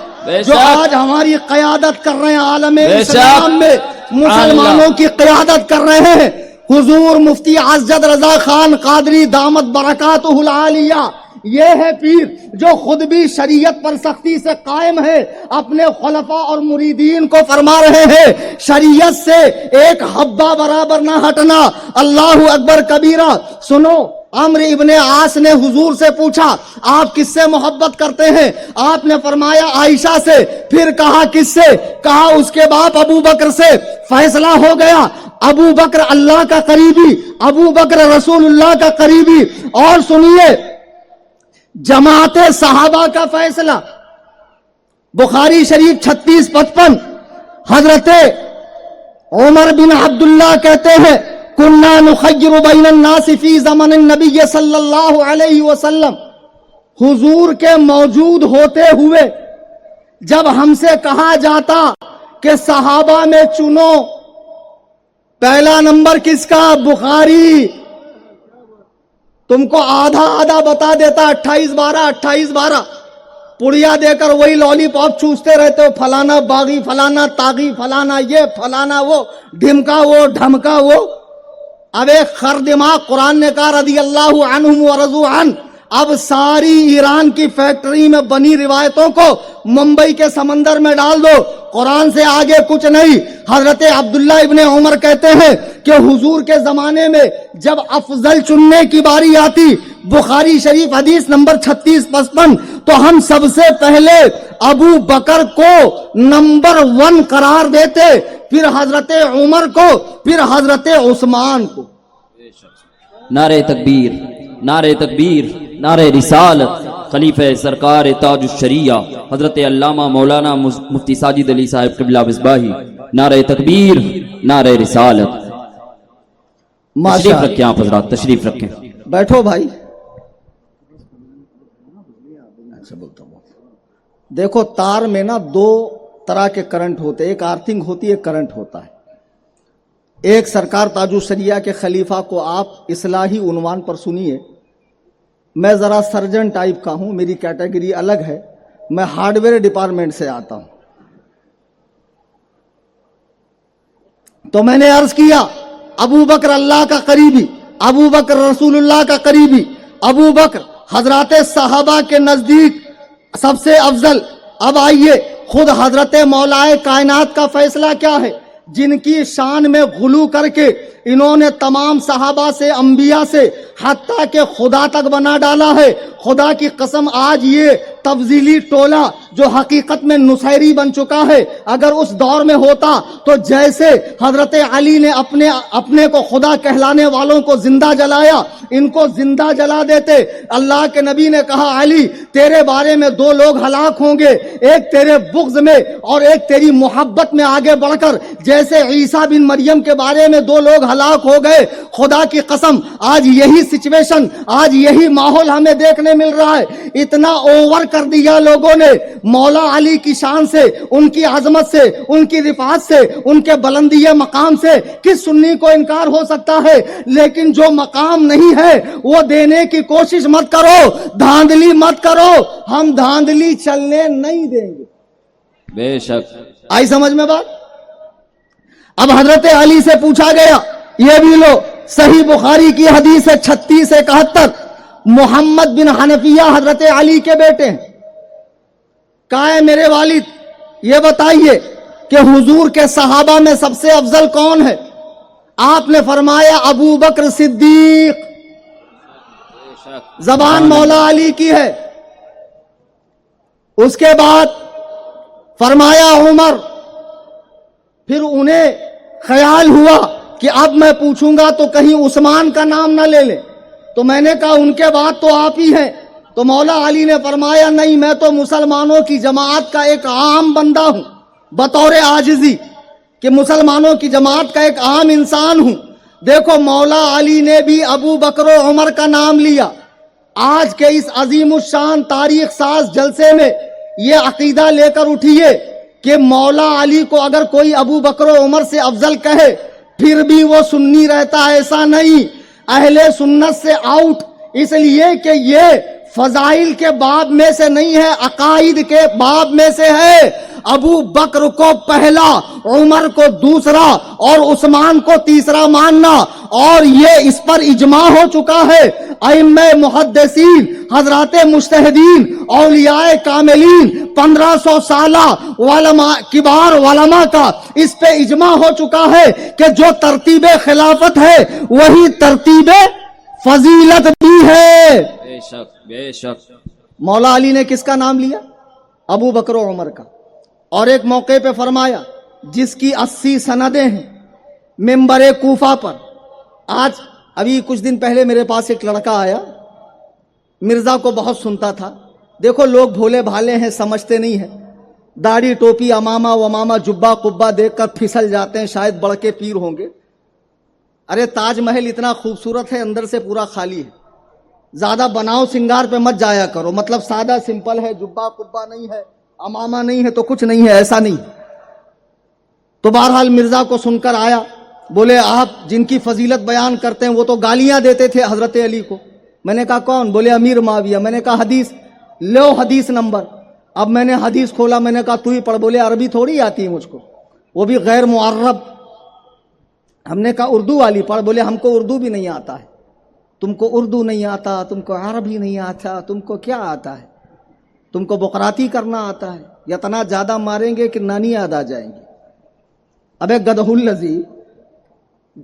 جو آج ہماری قیادت کر رہے ہیں عالم اسلام میں، مسلمانوں کی قیادت کر رہے ہیں، حضور مفتی اسجد رضا خان قادری دامت برکاتہ العالیہ۔ یہ ہے پیر جو خود بھی شریعت پر سختی سے قائم ہے، اپنے خلفاء اور مریدین کو فرما رہے ہیں شریعت سے ایک حبہ برابر نہ ہٹنا۔ اللہ اکبر کبیرہ۔ سنو، عمرو ابن عاص نے حضور سے پوچھا آپ کس سے محبت کرتے ہیں؟ آپ نے فرمایا عائشہ سے۔ پھر کہا کس سے؟ کہا اس کے باپ ابو بکر سے۔ فیصلہ ہو گیا، ابو بکر اللہ کا قریبی، ابو بکر رسول اللہ کا قریبی۔ اور سنیے جماعت صحابہ کا فیصلہ، بخاری شریف 3655، حضرت عمر بن عبداللہ کہتے ہیں کننا نخیر بین الناس فی زمن النبی صلی اللہ علیہ وسلم، حضور کے موجود ہوتے ہوئے جب ہم سے کہا جاتا کہ صحابہ میں چنو، پہلا نمبر کس کا؟ بخاری۔ تم کو آدھا آدھا بتا دیتا، 28-12 28-12، پڑیا دے کر وہی لالی پاپ چوستے رہتے ہو، فلانا باغی، فلانا تاغی، فلانا یہ، فلانا وہ، ڈھمکا وہ ڈھمکا وہ۔ اب ایک خر دماغ قرآن نے کہا رضی اللہ عنہم ورضوا عنہ۔ اب ساری ایران کی فیکٹری میں بنی روایتوں کو ممبئی کے سمندر میں ڈال دو، قرآن سے آگے کچھ نہیں۔ حضرت عبداللہ ابن عمر کہتے ہیں کہ حضور کے زمانے میں جب افضل چننے کی باری آتی، بخاری شریف حدیث نمبر 3655، تو ہم سب سے پہلے ابو بکر کو نمبر 1 قرار دیتے پھر حضرت عمر کو، پھر حضرت عثمان کو. نعرہ تکبیر، نعرہ تکبیر، نعرہ رسالت. خلیفہ سرکار تاج الشریعہ حضرت علامہ مولانا مفتی ساجد علی صاحب قبلہ مصباحی. نعرہ تکبیر، نعرہ رسالت. تشریف رکھیں آپ حضرات، تشریف رکھیں. بیٹھو بھائی. دیکھو تار میں نا دو طرح کے کرنٹ ہوتے ہیں، ایک آرتھنگ ہوتی ہے، ایک کرنٹ ہوتا ہے. ایک سرکار تاج الشریعہ کے خلیفہ کو آپ اصلاحی عنوان پر سنیے. میں ذرا سرجن ٹائپ کا ہوں، میری کیٹیگری الگ ہے، میں ہارڈ ویئر ڈپارٹمنٹ سے آتا ہوں. تو میں نے عرض کیا ابو بکر اللہ کا قریبی، ابو بکر رسول اللہ کا قریبی، ابو بکر حضرات صحابہ کے نزدیک سب سے افضل. اب آئیے خود حضرت مولائے کائنات کا فیصلہ کیا ہے، جن کی شان میں غلو کر کے انہوں نے تمام صحابہ سے، انبیاء سے، حتیٰ کہ خدا تک بنا ڈالا ہے. خدا کی قسم آج یہ تفضیلی ٹولہ جو حقیقت میں نصیری بن چکا ہے، اگر اس دور میں ہوتا تو جیسے حضرت علی نے اپنے کو خدا کہلانے والوں کو زندہ جلایا، ان کو زندہ جلا دیتے. اللہ کے نبی نے کہا علی تیرے بارے میں دو لوگ ہلاک ہوں گے، ایک تیرے بغض میں اور ایک تیری محبت میں آگے بڑھ کر. جیسے عیسیٰ بن مریم کے بارے میں دو لوگ ہلاک ہو گئے، خدا کی قسم آج یہی سچویشن، آج یہی ماحول ہمیں دیکھنے مل رہا ہے. اتنا اوور کر دیا لوگوں نے مولا علی کی شان سے، ان کی عظمت سے، ان کی رفعت سے، ان کے بلندی مقام سے. کس سنی کو انکار ہو سکتا ہے؟ لیکن جو مقام نہیں ہے وہ دینے کی کوشش مت کرو، دھاندلی مت کرو. ہم دھاندلی چلنے نہیں دیں گے. بے شک. آئی سمجھ میں بات؟ اب حضرت علی سے پوچھا گیا، یہ بھی لو صحیح بخاری کی حدیث ہے 3671، محمد بن حنفیہ حضرت علی کے بیٹے ہیں. کہا ہے میرے والد یہ بتائیے کہ حضور کے صحابہ میں سب سے افضل کون ہے؟ آپ نے فرمایا ابو بکر صدیق. زبان مولا علی کی ہے. اس کے بعد فرمایا عمر. پھر انہیں خیال ہوا کہ اب میں پوچھوں گا تو کہیں عثمان کا نام نہ لے لیں، تو میں نے کہا ان کے بعد تو آپ ہی ہیں. تو مولا علی نے فرمایا نہیں، میں تو مسلمانوں کی جماعت کا ایک عام بندہ ہوں، بطور عاجزی کہ مسلمانوں کی جماعت کا ایک عام انسان ہوں. دیکھو مولا علی نے بھی ابو بکر و عمر کا نام لیا. آج کے اس عظیم الشان تاریخ ساز جلسے میں یہ عقیدہ لے کر اٹھیے کہ مولا علی کو اگر کوئی ابو بکر و عمر سے افضل کہے پھر بھی وہ سنی رہتا ہے، ایسا نہیں. اہل سنت سے آؤٹ، اس لیے کہ یہ فضائل کے باب میں سے نہیں ہے، عقائد کے باب میں سے ہے. ابو بکر کو پہلا، عمر کو دوسرا اور عثمان کو تیسرا ماننا، اور یہ اس پر اجماع ہو چکا ہے. ائمہ محدثین، حضرات مجتہدین، اولیاء کاملین، 1500 سالہ علماء، کبار علماء کا اس پہ اجماع ہو چکا ہے کہ جو ترتیب خلافت ہے وہی ترتیب فضیلت بھی ہے. بے شک، بے شک. مولا علی نے کس کا نام لیا؟ ابو بکر و عمر کا. اور ایک موقع پہ فرمایا جس کی 80 سندیں ہیں منبر کوفہ پر. آج ابھی کچھ دن پہلے میرے پاس ایک لڑکا آیا، مرزا کو بہت سنتا تھا. دیکھو لوگ بھولے بھالے ہیں، سمجھتے نہیں ہیں. داڑھی ٹوپی امامہ ومامہ جبہ قبہ دیکھ کر پھسل جاتے ہیں، شاید بڑھ کے پیر ہوں گے. ارے تاج محل اتنا خوبصورت ہے، اندر سے پورا خالی ہے. زیادہ بناؤ سنگار پہ مت جایا کرو، مطلب سادہ سمپل ہے، جبہ قبہ نہیں ہے، امامہ نہیں ہے تو کچھ نہیں ہے، ایسا نہیں. تو بہرحال مرزا کو سن کر آیا، بولے آپ جن کی فضیلت بیان کرتے ہیں وہ تو گالیاں دیتے تھے حضرت علی کو. میں نے کہا کون؟ بولے امیر معاویہ. میں نے کہا حدیث لو، حدیث نمبر. اب میں نے حدیث کھولا، میں نے کہا تو ہی پڑھ. بولے عربی تھوڑی آتی ہے مجھ کو، وہ بھی غیر معرب. ہم نے کہا اردو والی پڑھ. بولے ہم کو اردو بھی نہیں آتا ہے. تم کو اردو نہیں آتا، تم کو عربی نہیں آتا، تم کو کیا آتا ہے؟ تم کو بقراتی کرنا آتا ہے. اتنا زیادہ ماریں گے کہ نانی یاد آ جائیں گے. ابے گدھو الذی،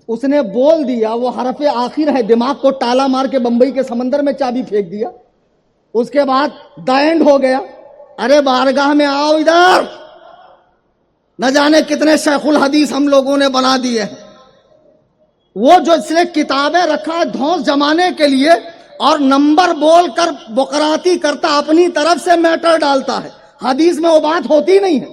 اس نے بول دیا، وہ حرف آخر ہے، دماغ کو ٹالا مار کے بمبئی کے سمندر میں چابی پھینک دیا. اس کے بعد دا اینڈ ہو گیا. ارے بارگاہ میں آؤ ادھر. نہ جانے کتنے شیخ الحدیث ہم لوگوں نے بنا دیے ہیں. وہ جو اس نے کتابیں رکھا ہے دھونس جمانے کے لیے اور نمبر بول کر بقراتی کرتا اپنی طرف سے میٹر ڈالتا ہے. حدیث میں وہ بات ہوتی نہیں ہے.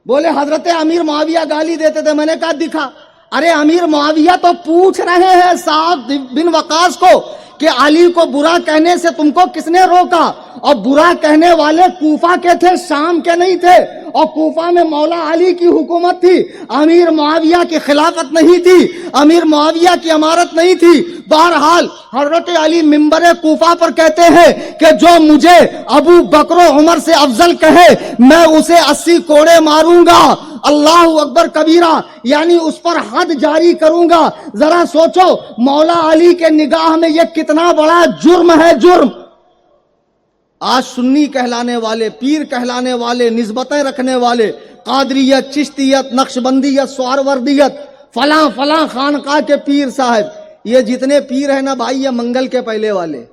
بولے حضرت امیر معاویہ گالی دیتے تھے. میں نے کہا دکھا. ارے امیر معاویہ تو پوچھ رہے ہیں سعد بن وقاص کو کہ علی کو برا کہنے سے تم کو کس نے روکا؟ اور برا کہنے والے کوفہ کے تھے، شام کے نہیں تھے. اور کوفہ میں مولا علی کی حکومت تھی، امیر معاویہ کی خلافت نہیں تھی، امیر معاویہ کی امارت نہیں تھی. بہرحال حضرت علی منبر کوفہ پر کہتے ہیں کہ جو مجھے ابو بکر و عمر سے افضل کہے میں اسے 80 کوڑے ماروں گا. اللہ اکبر کبیرہ، یعنی اس پر حد جاری کروں گا. ذرا سوچو مولا علی کے نگاہ میں یہ کتنا بڑا جرم ہے. جرم. آج سنی کہلانے والے، پیر کہلانے والے، نسبتیں رکھنے والے، قادریت، چشتیت، نقشبندیت، سہروردیت، فلاں فلاں خانقاہ کے پیر صاحب، یہ جتنے پیر ہیں نا بھائی، یہ منگل کے پہلے والے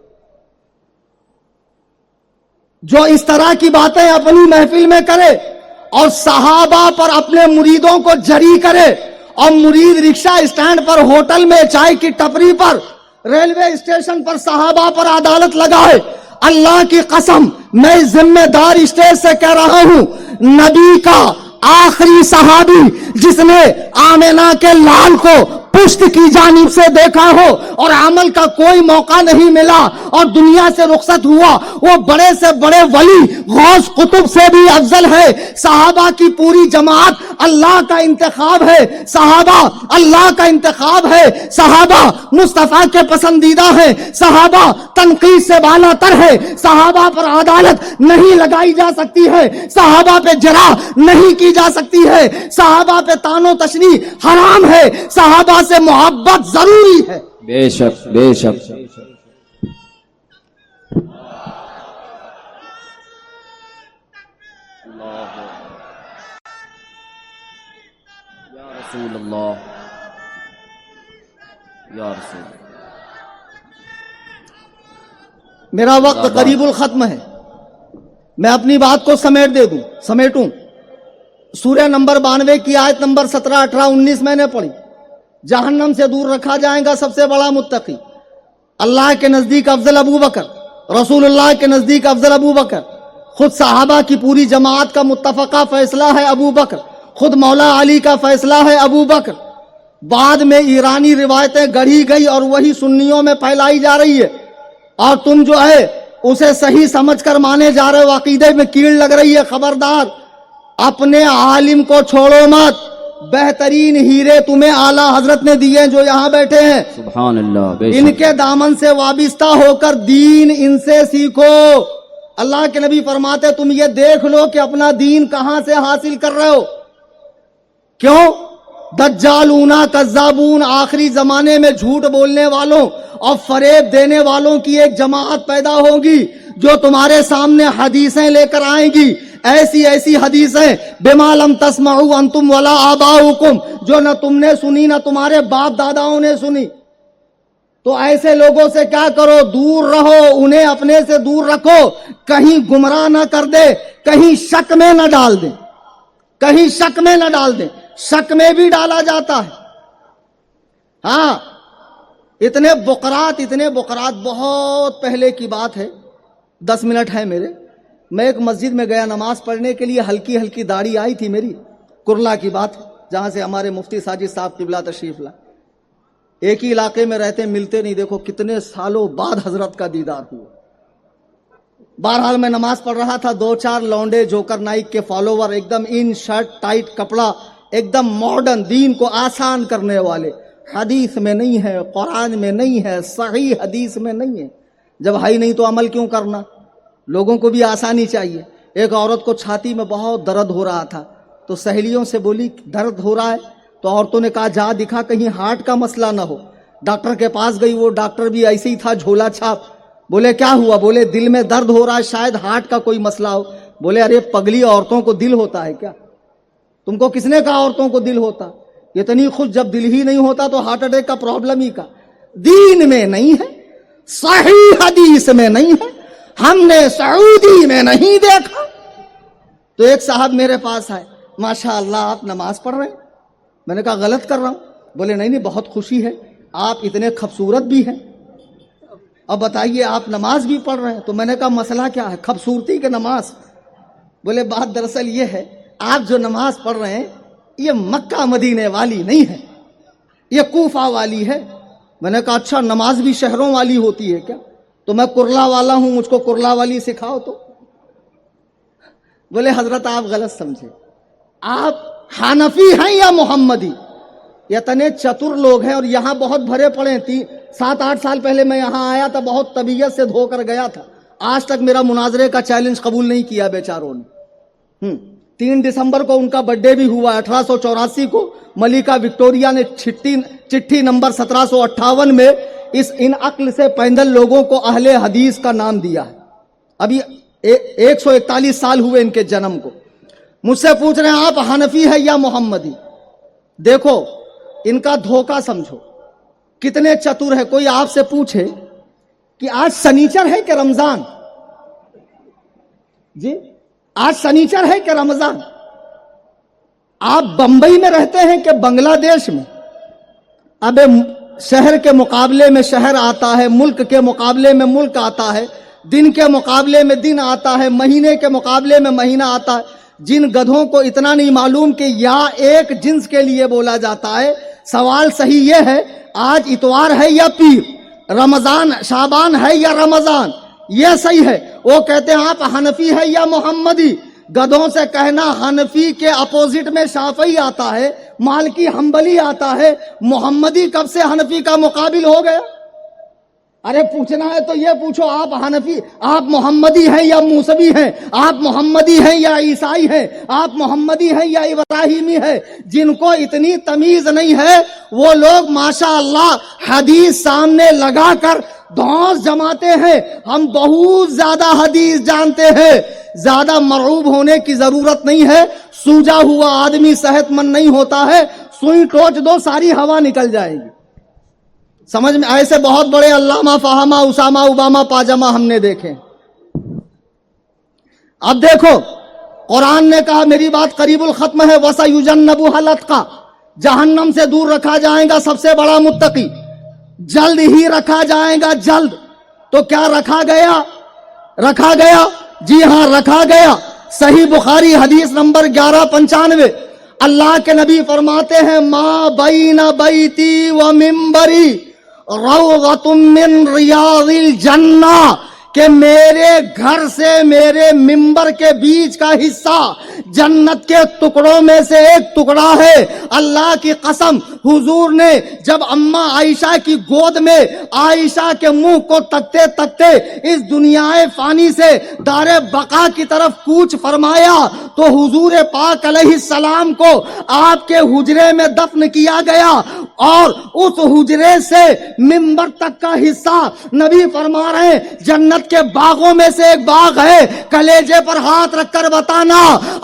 جو اس طرح کی باتیں اپنی محفل میں کرے اور صحابہ پر اپنے مریدوں کو جری کرے اور مرید رکشہ اسٹینڈ پر، ہوٹل میں، چائے کی ٹپری پر، ریلوے اسٹیشن پر صحابہ پر عدالت لگائے. اللہ کی قسم میں ذمہ دار اسٹیج سے کہہ رہا ہوں، نبی کا آخری صحابی جس نے آمنہ کے لال کو پشت کی جانب سے دیکھا ہو اور عمل کا کوئی موقع نہیں ملا اور دنیا سے رخصت ہوا، وہ بڑے سے بڑے ولی غوث قطب سے بھی افضل ہے. صحابہ کی پوری جماعت اللہ کا انتخاب ہے. صحابہ اللہ کا انتخاب ہے. صحابہ مصطفیٰ کے پسندیدہ ہیں. صحابہ تنقید سے بالا تر ہے. صحابہ پر عدالت نہیں لگائی جا سکتی ہے. صحابہ پہ جرح نہیں کی جا سکتی ہے. صحابہ پہ طعن و تشنیع حرام ہے. صحابہ سے محبت ضروری ہے. بے شک بے شک. یا رسول اللہ، یا رسول. میرا وقت قریب الختم ہے، میں اپنی بات کو سمیٹوں. سورہ نمبر 92 کی آیت نمبر 17، 18، 19 میں نے پڑھی. جہنم سے دور رکھا جائے گا سب سے بڑا متقی. اللہ کے نزدیک افضل ابو بکر، رسول اللہ کے نزدیک افضل ابو بکر، خود صحابہ کی پوری جماعت کا متفقہ فیصلہ ہے ابو بکر، خود مولا علی کا فیصلہ ہے ابو بکر. بعد میں ایرانی روایتیں گڑھی گئی اور وہی سنیوں میں پھیلائی جا رہی ہے اور تم جو ہے اسے صحیح سمجھ کر مانے جا رہے ہو. عقیدے میں کیڑ لگ رہی ہے. خبردار، اپنے عالم کو چھوڑو مت. بہترین ہیرے تمہیں اعلیٰ حضرت نے دیے جو یہاں بیٹھے ہیں. سبحان اللہ. بے شک. ان کے دامن سے وابستہ ہو کر دین ان سے سیکھو. اللہ کے نبی فرماتے تم یہ دیکھ لو کہ اپنا دین کہاں سے حاصل کر رہے ہو. کیوں؟ دجالون کذابون، آخری زمانے میں جھوٹ بولنے والوں اور فریب دینے والوں کی ایک جماعت پیدا ہوگی جو تمہارے سامنے حدیثیں لے کر آئیں گی. ایسی ایسی حدیثیں بما لم تسمعوا انتم ولا آباؤکم، جو نہ تم نے سنی نہ تمہارے باپ داداؤں نے سنی. تو ایسے لوگوں سے کیا کرو؟ دور رہو، انہیں اپنے سے دور رکھو. کہیں گمراہ نہ کر دے، کہیں شک میں نہ ڈال دیں، کہیں شک میں نہ ڈال دیں. شک میں بھی ڈالا جاتا ہے. ہاں، اتنے بقرات بہت پہلے کی بات ہے. 10 منٹ ہے میرے. میں ایک مسجد میں گیا نماز پڑھنے کے لیے. ہلکی ہلکی داڑھی آئی تھی میری. کرلا کی بات ہے جہاں سے ہمارے مفتی ساجد صاحب قبلہ تشریف لائے. ایک ہی علاقے میں رہتے ملتے نہیں. دیکھو کتنے سالوں بعد حضرت کا دیدار ہوا. بہرحال میں نماز پڑھ رہا تھا. 2-4 لونڈے جوکر نائک کے فالوور، ایک دم ان شرٹ ٹائٹ کپڑا، ایک دم ماڈرن، دین کو آسان کرنے والے. حدیث میں نہیں ہے، قرآن میں نہیں ہے، صحیح حدیث میں نہیں ہے. جب ہے نہیں تو عمل کیوں کرنا؟ لوگوں کو بھی آسانی چاہیے. ایک عورت کو چھاتی میں بہت درد ہو رہا تھا تو سہیلیوں سے بولی درد ہو رہا ہے تو عورتوں نے کہا جا دکھا کہیں ہارٹ کا مسئلہ نہ ہو. ڈاکٹر کے پاس گئی. وہ ڈاکٹر بھی ایسے ہی تھا جھولا چھاپ. بولے کیا ہوا؟ بولے دل میں درد ہو رہا ہے، شاید ہارٹ کا کوئی مسئلہ ہو. بولے ارے پگلی، عورتوں کو دل ہوتا ہے کیا؟ تم کو کس نے کہا عورتوں کو دل ہوتا؟ اتنی خود جب دل ہی نہیں ہوتا تو ہارٹ اٹیک کا پرابلم ہی کا. دین میں نہیں ہے، صحیح حدیث میں نہیں ہے، ہم نے سعودی میں نہیں دیکھا. تو ایک صاحب میرے پاس آئے. माशा अल्लाह आप नमाज पढ़ रहे हैं। मैंने कहा गलत कर रहा हूँ। बोले नहीं नहीं, बहुत खुशी है, आप इतने खूबसूरत भी हैं, अब बताइए आप नमाज भी पढ़ रहे हैं। तो मैंने कहा मसला क्या है, खूबसूरती के नमाज? बोले बात दरअसल ये है, आप जो नमाज पढ़ रहे हैं ये मक्का मदीने वाली नहीं है, ये कूफा वाली है। मैंने कहा अच्छा, नमाज भी शहरों वाली होती है क्या? तो मैं कुरला वाला हूं, मुझको कुरला वाली सिखाओ। तो बोले हजरत आप गलत समझे, आप हानफी हैं या मोहम्मदी? इतने चतुर लोग हैं और यहाँ बहुत भरे पड़े हैं। 7-8 साल पहले मैं यहाँ आया था, बहुत तबीयत से धोकर गया था, आज तक मेरा मुनाजरे का चैलेंज कबूल नहीं किया बेचारों ने। 3 दिसंबर को उनका बर्थडे भी हुआ। 1884 को मलिका विक्टोरिया ने चिट्ठी नंबर 1758 में इन अक्ल से पैदल लोगों को अहले हदीस का नाम दिया है। अभी 141 साल हुए इनके जन्म को। मुझसे पूछ रहे हैं आप हनफी है या मोहम्मदी? देखो इनका धोखा समझो, कितने चतुर है। कोई आपसे पूछे कि आज शनिचर है कि रमजान, जी आज शनिचर है कि रमजान? आप बंबई में रहते हैं कि बांग्लादेश में? अबे शहर के मुकाबले में शहर आता है, मुल्क के मुकाबले में मुल्क आता है, दिन के मुकाबले में दिन आता है, महीने के मुकाबले में महीना आता है। जिन गधों को इतना नहीं मालूम कि या एक जिन्स के लिए बोला जाता है, सवाल सही यह है आज इतवार है या पीर, रमजान शाबान है या रमजान, यह सही है। वो कहते हैं आप हनफी है या मोहम्मदी? गधों से कहना हनफी के अपोजिट में शाफई आता है, मालकी हंबली आता है, मोहम्मदी कब से हनफी का मुकाबिल हो गया? अरे पूछना है तो ये पूछो, आप हनफी, आप मोहम्मदी हैं या मूसवी हैं? आप मोहम्मदी हैं या ईसाई हैं? आप मोहम्मदी हैं या इब्राहिमी है? जिनको इतनी तमीज नहीं है वो लोग माशाअल्लाह हदीस सामने लगाकर धौंस जमाते हैं। हम बहुत ज्यादा हदीस जानते हैं, ज्यादा मरऊब होने की जरूरत नहीं है। सूजा हुआ आदमी सेहतमंद नहीं होता है, सुई टोच दो सारी हवा निकल जाएगी। समझ में? ऐसे बहुत बड़े अल्लामा फहामा उसामा उबामा पाजामा हमने देखे। अब देखो कुरान ने कहा, मेरी बात करीबुल खत्म है, वसयुजन्नबु हलत का, जहन्नम से दूर रखा जाएगा सबसे बड़ा मुत्तकी, जल्द ही रखा जाएगा, जल्द। तो क्या रखा गया? रखा गया, जी हां रखा गया। सही बुखारी हदीस नंबर 1195 अल्लाह के नबी फरमाते हैं, मा बैना बैती व मिंबरी रौज़तुम मिन रियाज़िल जन्नह, कि मेरे घर से मेरे मिंबर के बीच का हिस्सा जन्नत के टुकड़ों में से एक टुकड़ा है। अल्लाह की कसम, हुजूर ने जब अम्मा आयशा की गोद में आयशा के मुंह को तकते तकते इस दुनियाए फानी से दारे बका की तरफ कूच फरमाया, तो हुजूर पाक अलैहिस्सलाम को आपके हुजरे में दफन किया गया और उस हुजरे से मिंबर तक का हिस्सा नबी फरमा रहे हैं जन्नत के बागों में से एक बाग है। कलेजे पर हाथ रखकर बताना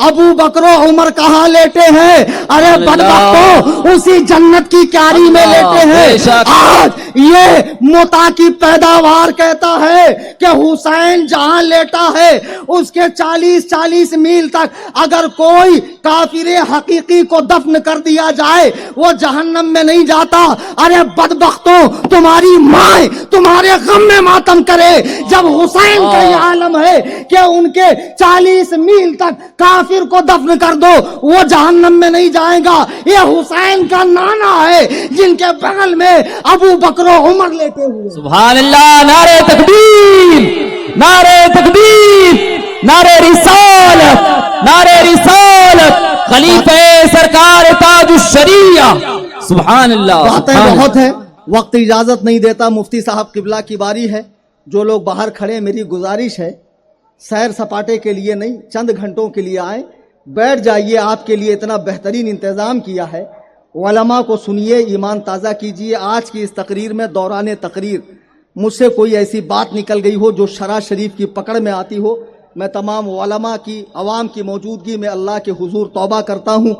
अबू बकर उमर कहां लेटे हैं? अरे बदबख्तों, उसी जन्नत की क्यारी में लेटे हैं। आज ये मोता की पैदावार कहता है कि हुसैन जहां लेटा है उसके 40-40 मील तक अगर कोई काफिर हकीकी को दफन कर दिया जाए वो जहन्नम में नहीं जाता। अरे बदबख्तों, तुम्हारी माँ तुम्हारे गम में मातम करे जब हुसैन का ये आलम है कि उनके 40 मील तक काफिर को दफन कर दो, वो जहन्नम में नहीं जाएगा। ये हुसैन का नाना है जिनके बगल में अबू बकर उमर लेटे हुए। सुभान अल्लाह, नारे तकबीर, नारे तकबीर, नारे रिसालत, नारे रिसालत, खलीफे सरकार ताजुश शरीया। सुभान अल्लाह। बातें बहुत है, वक्त इजाजत नहीं देता। मुफ्ती साहब किबला की बारी है। जो लोग बाहर खड़े, मेरी गुजारिश है सैर सपाटे के लिए नहीं, चंद घंटों के लिए आए, बैठ जाइए। आपके लिए इतना बेहतरीन इंतजाम किया है। उलमा को सुनिए, ईमान ताज़ा कीजिए। आज की इस तकरीर में दौरान तकरीर मुझसे कोई ऐसी बात निकल गई हो जो शरा शरीफ की पकड़ में आती हो, मैं तमाम उलमा की, अवाम की मौजूदगी में अल्लाह के हुजूर तौबा करता हूँ।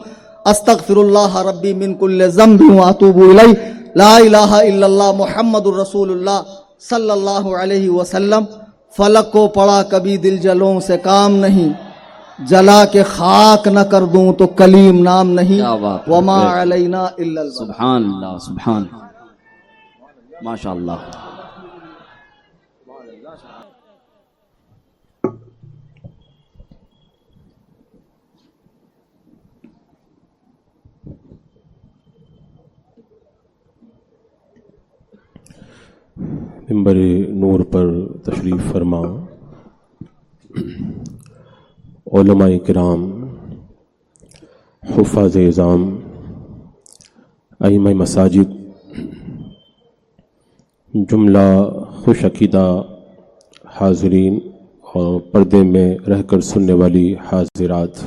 अस्तगफिरुल्लाह रब्बी मिन कुल्लि ज़ंबि व अतूबु इलैह, ला इलाहा इल्लल्लाह मुहम्मदुर रसूलुल्लाह सल्लल्लाहु अलैहि वसल्लम। फलक को पढ़ा कभी दिल जलों से काम नहीं, جلا کے خاک نہ کر دوں تو کلیم نام نہیں، کیا بات ہے، وما علینا الا البلاغ۔ سبحان اللہ، سبحان اللہ، ماشاء اللہ۔ منبر نور پر تشریف فرما علماء کرام، حفاظ اعظام، ائمہ مساجد، جملہ خوش عقیدہ حاضرین اور پردے میں رہ کر سننے والی حاضرات،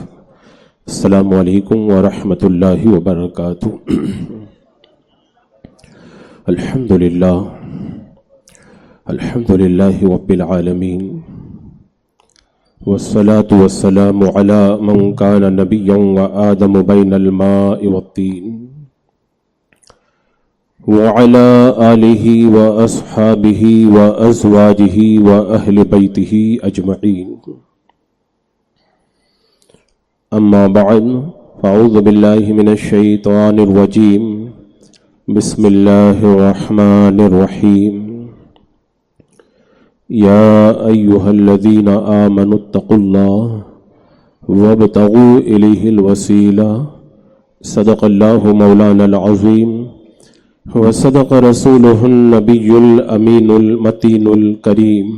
السلام علیکم ورحمۃ اللہ وبرکاتہ۔ الحمدللہ الحمدللہ رب العالمین، والصلاة والسلام على من كان نبيا وآدم بين الماء والطين، وعلى آله وأصحابه وأزواجه وأهل بيته أجمعين، أما بعد، فأعوذ بالله من الشيطان الرجيم، بسم الله الرحمن الرحيم، يا أيها الذين آمنوا اتقوا الله وابتغوا إليه الوسيلة، صدق الله مولانا العظيم، وصدق رسوله النبي الأمين المتين الكريم،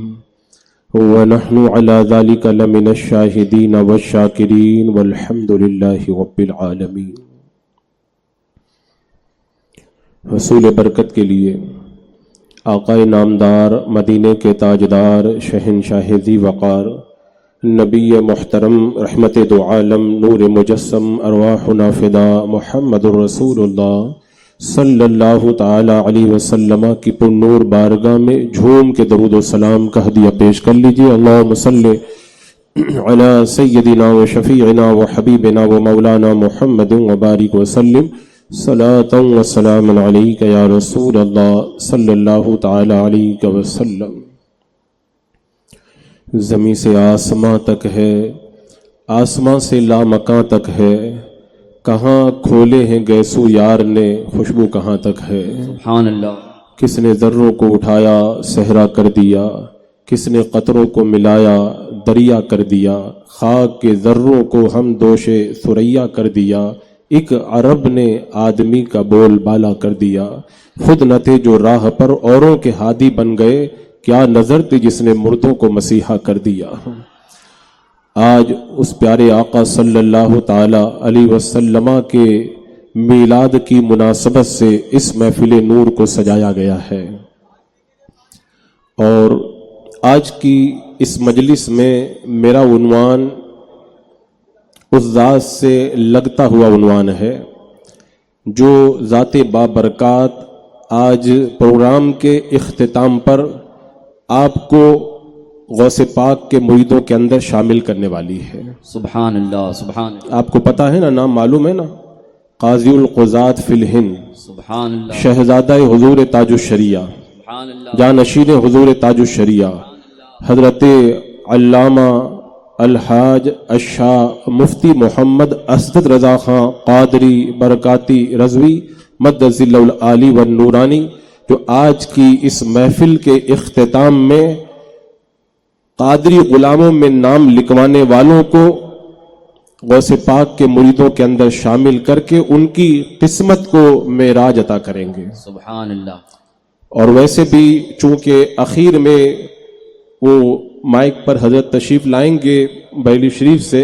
ونحن على ذلك لمن الشاهدين والشاكرين، والحمد لله رب العالمين۔ حصول برکت کے لیے آقائے نامدار، مدینے کے تاجدار، شہنشاہ ذی وقار، نبی محترم، رحمت دو عالم، نور مجسم، ارواحنا فدا، محمد الرسول اللہ صلی اللہ تعالی علیہ وسلم کی پر نور بارگاہ میں جھوم کے درود و سلام کا ہدیہ پیش کر لیجیے۔ اللہم صلی علی سیدنا و شفیعنا و حبیبنا و مولانا محمد وبارک وسلم، صلاۃ و سلام علیک یا رسول اللہ صلی اللہ تعالی علیہ وسلم۔ زمین سے آسماں تک ہے، آسماں سے لامکاں تک ہے، کہاں کھولے ہیں گیسو یار نے، خوشبو کہاں تک ہے۔ سبحان اللہ۔ کس نے ذروں کو اٹھایا صحرا کر دیا، کس نے قطروں کو ملایا دریا کر دیا، خاک کے ذروں کو ہم دوش ثریا کر دیا، ایک عرب نے آدمی کا بول بالا کر دیا، خود نہ تھے جو راہ پر اوروں کے ہادی بن گئے، کیا نظر تھی جس نے مردوں کو مسیحا کر دیا۔ آج اس پیارے آقا صلی اللہ تعالی علیہ وسلم کے میلاد کی مناسبت سے اس محفل نور کو سجایا گیا ہے، اور آج کی اس مجلس میں میرا عنوان اس ذات سے لگتا ہوا عنوان ہے جو ذات بابرکات آج پروگرام کے اختتام پر آپ کو غوث پاک کے مریدوں کے اندر شامل کرنے والی ہے۔ سبحان اللہ، سبحان اللہ۔ آپ کو پتہ ہے نا، نام معلوم ہے نا، قاضی القضات فی الہند، سبحان اللہ، شہزادہ حضور تاج الشریعہ، سبحان اللہ، جانشین حضور تاج الشریعہ، حضرت علامہ الحاج الشاہ مفتی محمد اسد رضا خان قادری برکاتی رضوی مد ظل العالی والنورانی، جو آج کی اس محفل کے اختتام میں قادری غلاموں میں نام لکھوانے والوں کو غوث پاک کے مریدوں کے اندر شامل کر کے ان کی قسمت کو معراج عطا کریں گے۔ سبحان اللہ۔ اور ویسے بھی چونکہ اخیر میں وہ مائک پر حضرت تشریف لائیں گے بریلی شریف سے،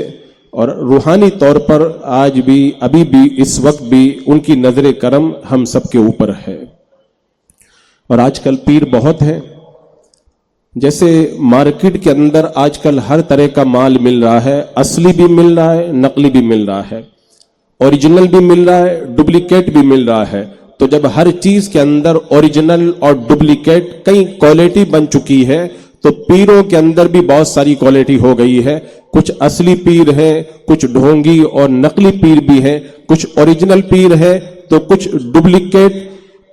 اور روحانی طور پر آج بھی، ابھی بھی، اس وقت بھی ان کی نظر کرم ہم سب کے اوپر ہے۔ اور آج کل پیر بہت ہیں، جیسے مارکیٹ کے اندر آج کل ہر طرح کا مال مل رہا ہے، اصلی بھی مل رہا ہے، نقلی بھی مل رہا ہے، اوریجنل بھی مل رہا ہے، ڈپلیکیٹ بھی مل رہا ہے۔ تو جب ہر چیز کے اندر اوریجنل اور ڈپلیکیٹ کئی کوالٹی بن چکی ہے، تو پیروں کے اندر بھی بہت ساری کوالٹی ہو گئی ہے، کچھ اصلی پیر ہیں، کچھ ڈھونگی اور نقلی پیر بھی ہیں، کچھ اوریجنل پیر ہیں تو کچھ ڈپلیکیٹ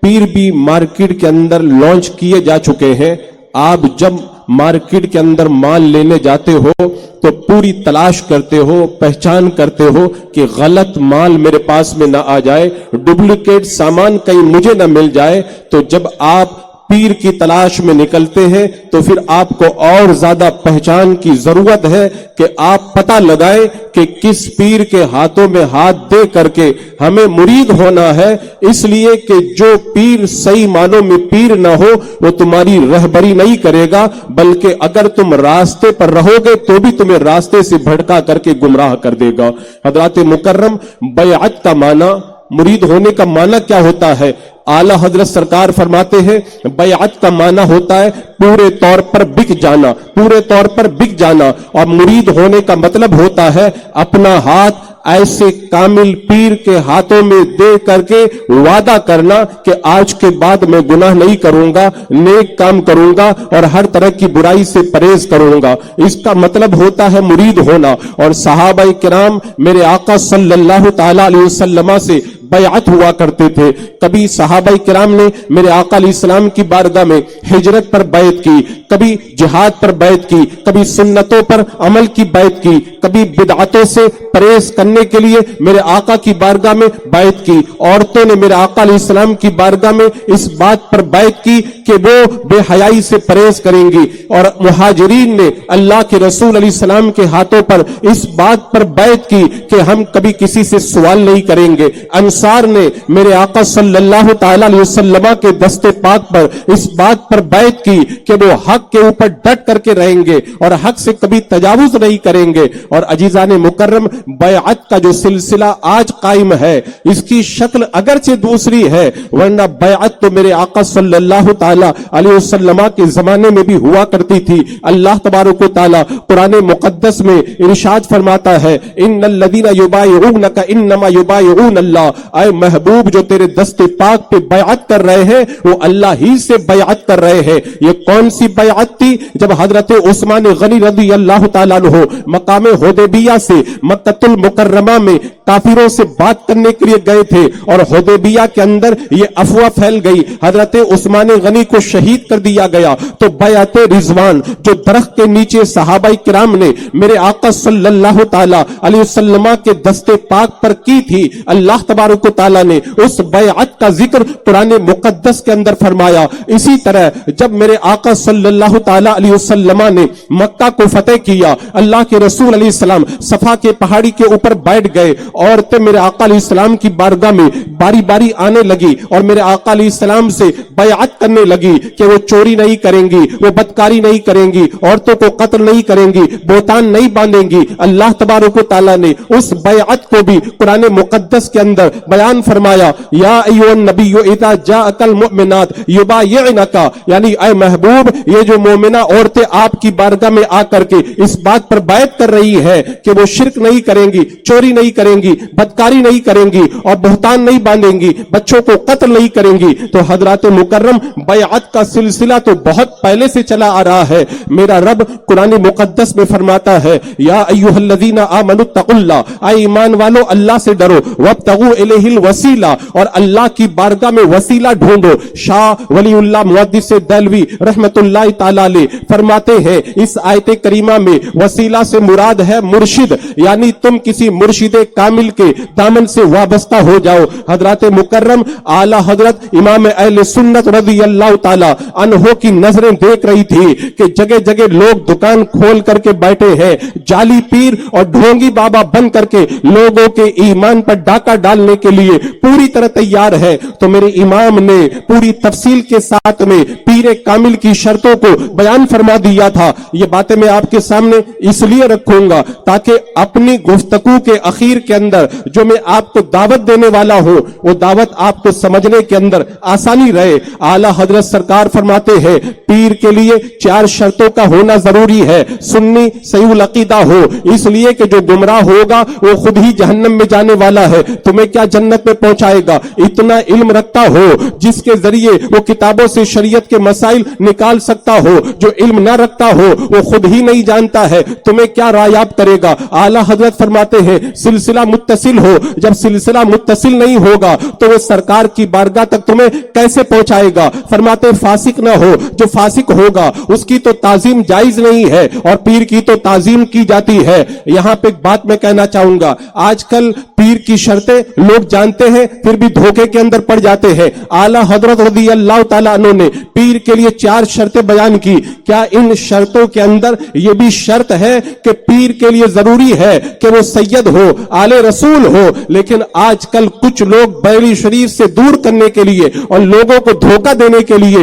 پیر بھی مارکیٹ کے اندر لانچ کیے جا چکے ہیں۔ آپ جب मार्केट के अंदर माल लेने जाते हो तो पूरी तलाश करते हो, पहचान करते हो कि गलत माल मेरे पास में ना आ जाए, डुप्लीकेट सामान कहीं मुझे ना मिल जाए। तो जब आप पीर की तलाश में निकलते हैं तो फिर आपको और ज्यादा पहचान की जरूरत है कि आप पता लगाएं कि किस पीर के हाथों में हाथ दे करके हमें मुरीद होना है। इसलिए कि जो पीर सही मानों में पीर ना हो वो तुम्हारी रहबरी नहीं करेगा, बल्कि अगर तुम रास्ते पर रहोगे तो भी तुम्हें रास्ते से भटका करके गुमराह कर देगा। हजरात मुकर्रम, बैअत का माना, मुरीद होने का माना क्या होता है? आला हजरत सरकार फरमाते हैं बैअत का माना होता है पूरे तौर पर बिक जाना, पूरे तौर पर बिक जाना। और मुरीद होने का मतलब होता है अपना हाथ ऐसे कामिल पीर के हाथों में दे करके वादा करना कि आज के बाद मैं गुनाह नहीं करूंगा, नेक काम करूंगा और हर तरह की बुराई से परहेज करूंगा। इसका मतलब होता है मुरीद होना। और सहाबा किराम मेरे आका सल्लल्लाहु ताला अलैहि वसल्लम से बैअत हुआ करते थे। कभी सहाबा किराम ने मेरे आका अलैहिस्सलाम की बारगाह में हिजरत पर बैत की, कभी जिहाद पर बैत की, कभी सुन्नतों पर अमल की बैत की, कभी बिदअतों से परहेज करने के लिए मेरे आका की बारगाह में बैत की। औरतों ने मेरे आका अलैहिस्सलाम की बारगाह में इस बात पर बैत की कि वो बेहयाई से परहेज करेंगी। और मुहाजिरीन ने अल्लाह के रसूल अलैहिस्सलाम के हाथों पर इस बात पर बैत की कि हम कभी किसी से सवाल नहीं करेंगे। अंसार ने मेरे आका सल्लल्लाहु ताला अलैहि वसल्लम के दस्ते पाक पर इस बात पर बैत की कि वो हक के ऊपर डट करके रहेंगे और हक से कभी तजावुज नहीं करेंगे। और अजीजान मुकर्रम, बैअत का जो सिलसिला आज कायम है इसकी शक्ल अगरचे दूसरी है, वरना बैअत तो मेरे आका सल्लल्लाहु ताला अलैहि वसल्लम के जमाने में भी हुआ करती थी। अल्लाह तबारक व तआला कुरान मुकद्दस में इरशाद फरमाता है इन्नल लदीना युबाइऊनका इन्नमा युबाइऊन अल्लाह, ऐ महबूब जो तेरे दस्ते पाक पे बैअत कर रहे हैं वो अल्लाह ही से बैअत कर रहे हैं। ये कौन सी बैअत थी? जब हजरत उस्मान गनी रज़ी अल्लाह तआला अन्हु मकाम हुदैबिया से मक्कतुल मुकर्रमा में काफिरों से बात करने के लिए गए थे और हुदैबिया के अंदर ये अफवाह फैल गई, हजरत उस्मान गनी को शहीद कर दिया गया। तो बैअत रिजवान जो दरख्त के नीचे सहाबा किराम ने मेरे आका सल्लल्लाहु ताला अलैहि वसल्लम के दस्ते पाक पर की थी, अल्लाह तबारक व तआला ने उस बैअत का जिक्र कुरान मुकद्दस के अंदर फरमाया। इसी तरह जब मेरे आका सल्लल्लाहु ताला अलैहि वसल्लम ने मक्का को फतेह किया, अल्लाह के रसूल अलैहि सलाम सफा के पहाड़ी के ऊपर बैठ गए। औरतें मेरे आका अलैहि सलाम की बारगाह में बारी बारी आने लगी और मेरे आका अलैहि सलाम से बैअत करने लगी कि वो चोरी नहीं करेंगी, वो बदकारी नहीं करेंगी, औरतों को कत्ल नहीं करेंगी, बोतान नहीं बांधेंगी। अल्लाह तबारक व तआला ने उस बैअत को भी कुरान मुकद्दस के अंदर बयान फरमाया, या अय्युहन नबिय्यु इज़ा जाअकल मुमिनात युबायिअनका, यानी ऐ महबूब ये जो मोमिना औरतें आपकी बारगाह में आकर के इस बात पर बैत कर रही है कि वो शिर्क नहीं करेंगी, चोरी नहीं करेंगी, बदकारी नहीं करेंगी और बोहतान नहीं बांधेंगी, बच्चों को कत्ल नहीं करेंगी। तो हजरात मुकर्रम, बैअत का सिलसिला तो बहुत पहले से चला आ रहा है। मेरा रब कुरान मुकद्दस में फरमाता है या अय्युहल्लज़ीना आमनुत्तकुल्लाह, ऐ ईमान वालो अल्लाह से डरो, वब्तगू इलैहिल वसीला, और अल्लाह की बारगाह में वसीला ढूंढो। शाह वलीउल्लाह मुहद्दिस दहलवी रहमतुल्लाह ताला अलैह फरमाते हैं इस आयत करीमा में वसीला से मुराद है मुर्शिद, यानी तुम किसी मुर्शिद कामिल के दामन से वाबस्ता हो जाओ। हजरत मुकर्रम आला हजरत इमाम अहले सुन्नत रज़ी अल्लाह ताला अन्हो की नजरें देख रही थी कि जगह जगह लोग दुकान खोल करके बैठे हैं, जाली पीर और ढोंगी बाबा बन करके लोगों के ईमान पर डाका डालने के लिए पूरी तरह तैयार है। तो मेरे इमाम ने पूरी तफसील के साथ में पीरे कामिल की शर्तों को बयान फरमा दिया था। ये बातें मैं आपके सामने इसलिए रखूंगा ताकि अपनी गुफ्तगू के आखिर के अंदर जो मैं आपको दावत देने वाला हूं वो दावत आपको समझने के अंदर आसानी रहे। आला हजरत सरकार फरमाते हैं पीर के लिए 4 शर्तों का होना जरूरी है। सुन्नी सहीउल अकीदा हो, इसलिए कि जो गुमराह होगा वो खुद ही जहन्नम में जाने वाला है, तुम्हें क्या जन्नत में पहुंचाएगा। इतना इल्म रखता हो जिसके जरिए वो किताबों से शरीयत के मसाइल निकाल सकता हो, जो इल्म ना रखता हो वो खुद ही नहीं जानता है, तुम्हें क्या रायाब करेगा। आला हजरत फरमाते हैं सिलसिला मुत्तसिल हो। जब सिलसिला मुत्तसिल नहीं होगा तो वो सरकार की बारगाह तक तुम्हें कैसे पहुंचाएगा। फरमाते फासिक ना हो, जो फासिक होगा उसकी तो ताजीम जायज नहीं है और पीर की तो ताजीम की जाती है। यहां पे एक बात मैं कहना चाहूंगा, आजकल पीर की शर्तें लोग जानते हैं फिर भी धोखे के अंदर पड़ जाते हैं। आला हजरत रज़ी अल्लाह तआला अन्हु ने पीर के लिए 4 शर्तें बयान की। क्या इन शर्तों के अंदर यह भी शर्त है कि पीर के लिए जरूरी है कि वो सैयद हो, आले रसूल हो? लेकिन आजकल कुछ लोग बरेली शरीफ से दूर करने के लिए और लोगों को धोखा देने के लिए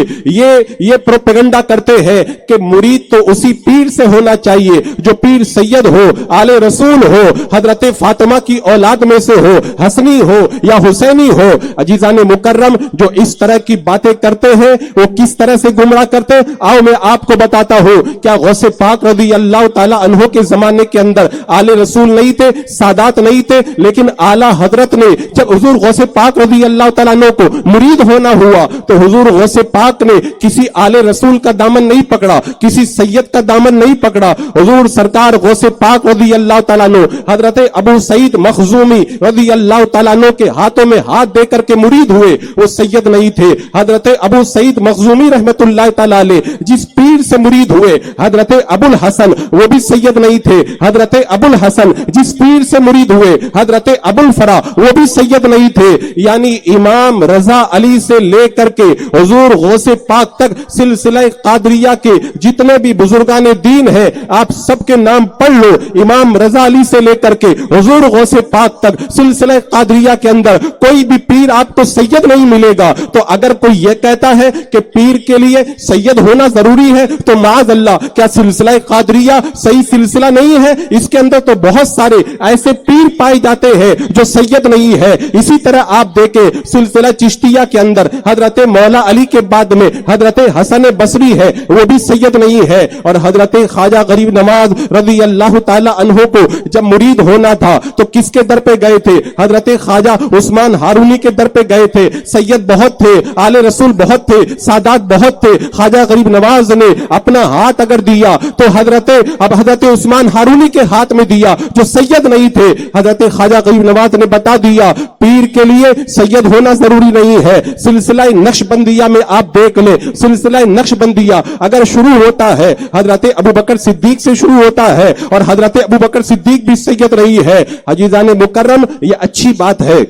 ये प्रोपेगेंडा करते हैं कि मुरीद तो उसी पीर से होना चाहिए जो पीर सैयद हो, आले रसूल हो, हजरत फातिमा की औलाद में से हो, हसनी हो या हुसैनी हो। अजीजान मुकर्रम, जो इस तरह की बातें करते हैं वो किस तरह से गुमराह करते हैं, आओ मैं आपको बताता हूं। क्या गौसे पाक रज़ी अल्लाह ताला अन्हो के जमाने के अंदर आले रसूल नहीं थे, सादात नहीं थे, लेकिन आला हजरत ने जब हुजूर गौसे पाक रज़ी अल्लाह ताला अन्हो को मुरीद होना हुआ तो हुजूर गौसे पाक ने किसी आले रसूल का दामन नहीं पकड़ा, किसी सैयद का दामन नहीं पकड़ा। हुजूर सरकार गौसे पाक रज़ी अल्लाह ताला अन्हो हजरत अबू सईद मखजूमी रज़ी अल्लाह ताला अन्हो के हाथों में हाथ देकर के मुरीद हुए, वो सैयद नहीं थे। हजरत अबू सईद मखजूमी रहमतुल्लाह ताला अलैह जिस पीर से मुरीद हुए, हजरत अबुल हसन, वो भी सैयद नहीं थे। हजरत अबुल हसन जिस पीर से मुरीद हुए, हजरत अबुल फरा, वो भी सैयद नहीं थे। यानी इमाम रजा अली से लेकर के हुजूर गौसे पाक तक सिलसिला कादरिया के जितने भी बुजुर्गान दीन हैं, आप सबके नाम पढ़ लो। इमाम रजा अली से लेकर के हुजूर गौसे पाक तक सिलसिला कादरिया के अंदर कोई भी पीर आपको सैयद नहीं मिलेगा। तो अगर कोई यह कहता है कि पीर के लिए सैयद होना जरूरी है तो माज अल्लाह, क्या सिलसिला कादरिया सही सिलसिला नहीं है? इसके अंदर तो बहुत सारे ऐसे पीर पाए जाते हैं जो सैयद नहीं है। इसी तरह आप देखें सिलसिला चिश्तिया के अंदर हजरत मौला अली के बाद में हजरत हसन बसरी है, वो भी सैयद नहीं है। और हजरत ख्वाजा गरीब नवाज रज़ी अल्लाह ताला अन्हो को जब मुरीद होना था तो किसके दर पे गए थे? हजरत ख्वाजा उस्मान हारूनी के दर पे गए थे। सैयद बहुत थे, आले रसूल बहुत थे, सादात बहुत थे। ख्वाजा गरीब नवाज ने अपना हाथ अगर दिया तो हजरत उस्मान हारूनी के हाथ में दिया जो सैयद नहीं थे। हजरत ख्वाजा गरीब नवाज ने बता दिया पीर के लिए सैयद होना जरूरी नहीं है। सिलसिला नक्शबंदिया में आप देख ले, सिलसिला नक्शबंदिया अगर शुरू होता है हजरत अबू बकर सिद्दीक से शुरू होता है और हजरत अबू बकर सिद्दीक भी सैयद रही है। अजीजान मुकर्रम, ये अच्छी बात है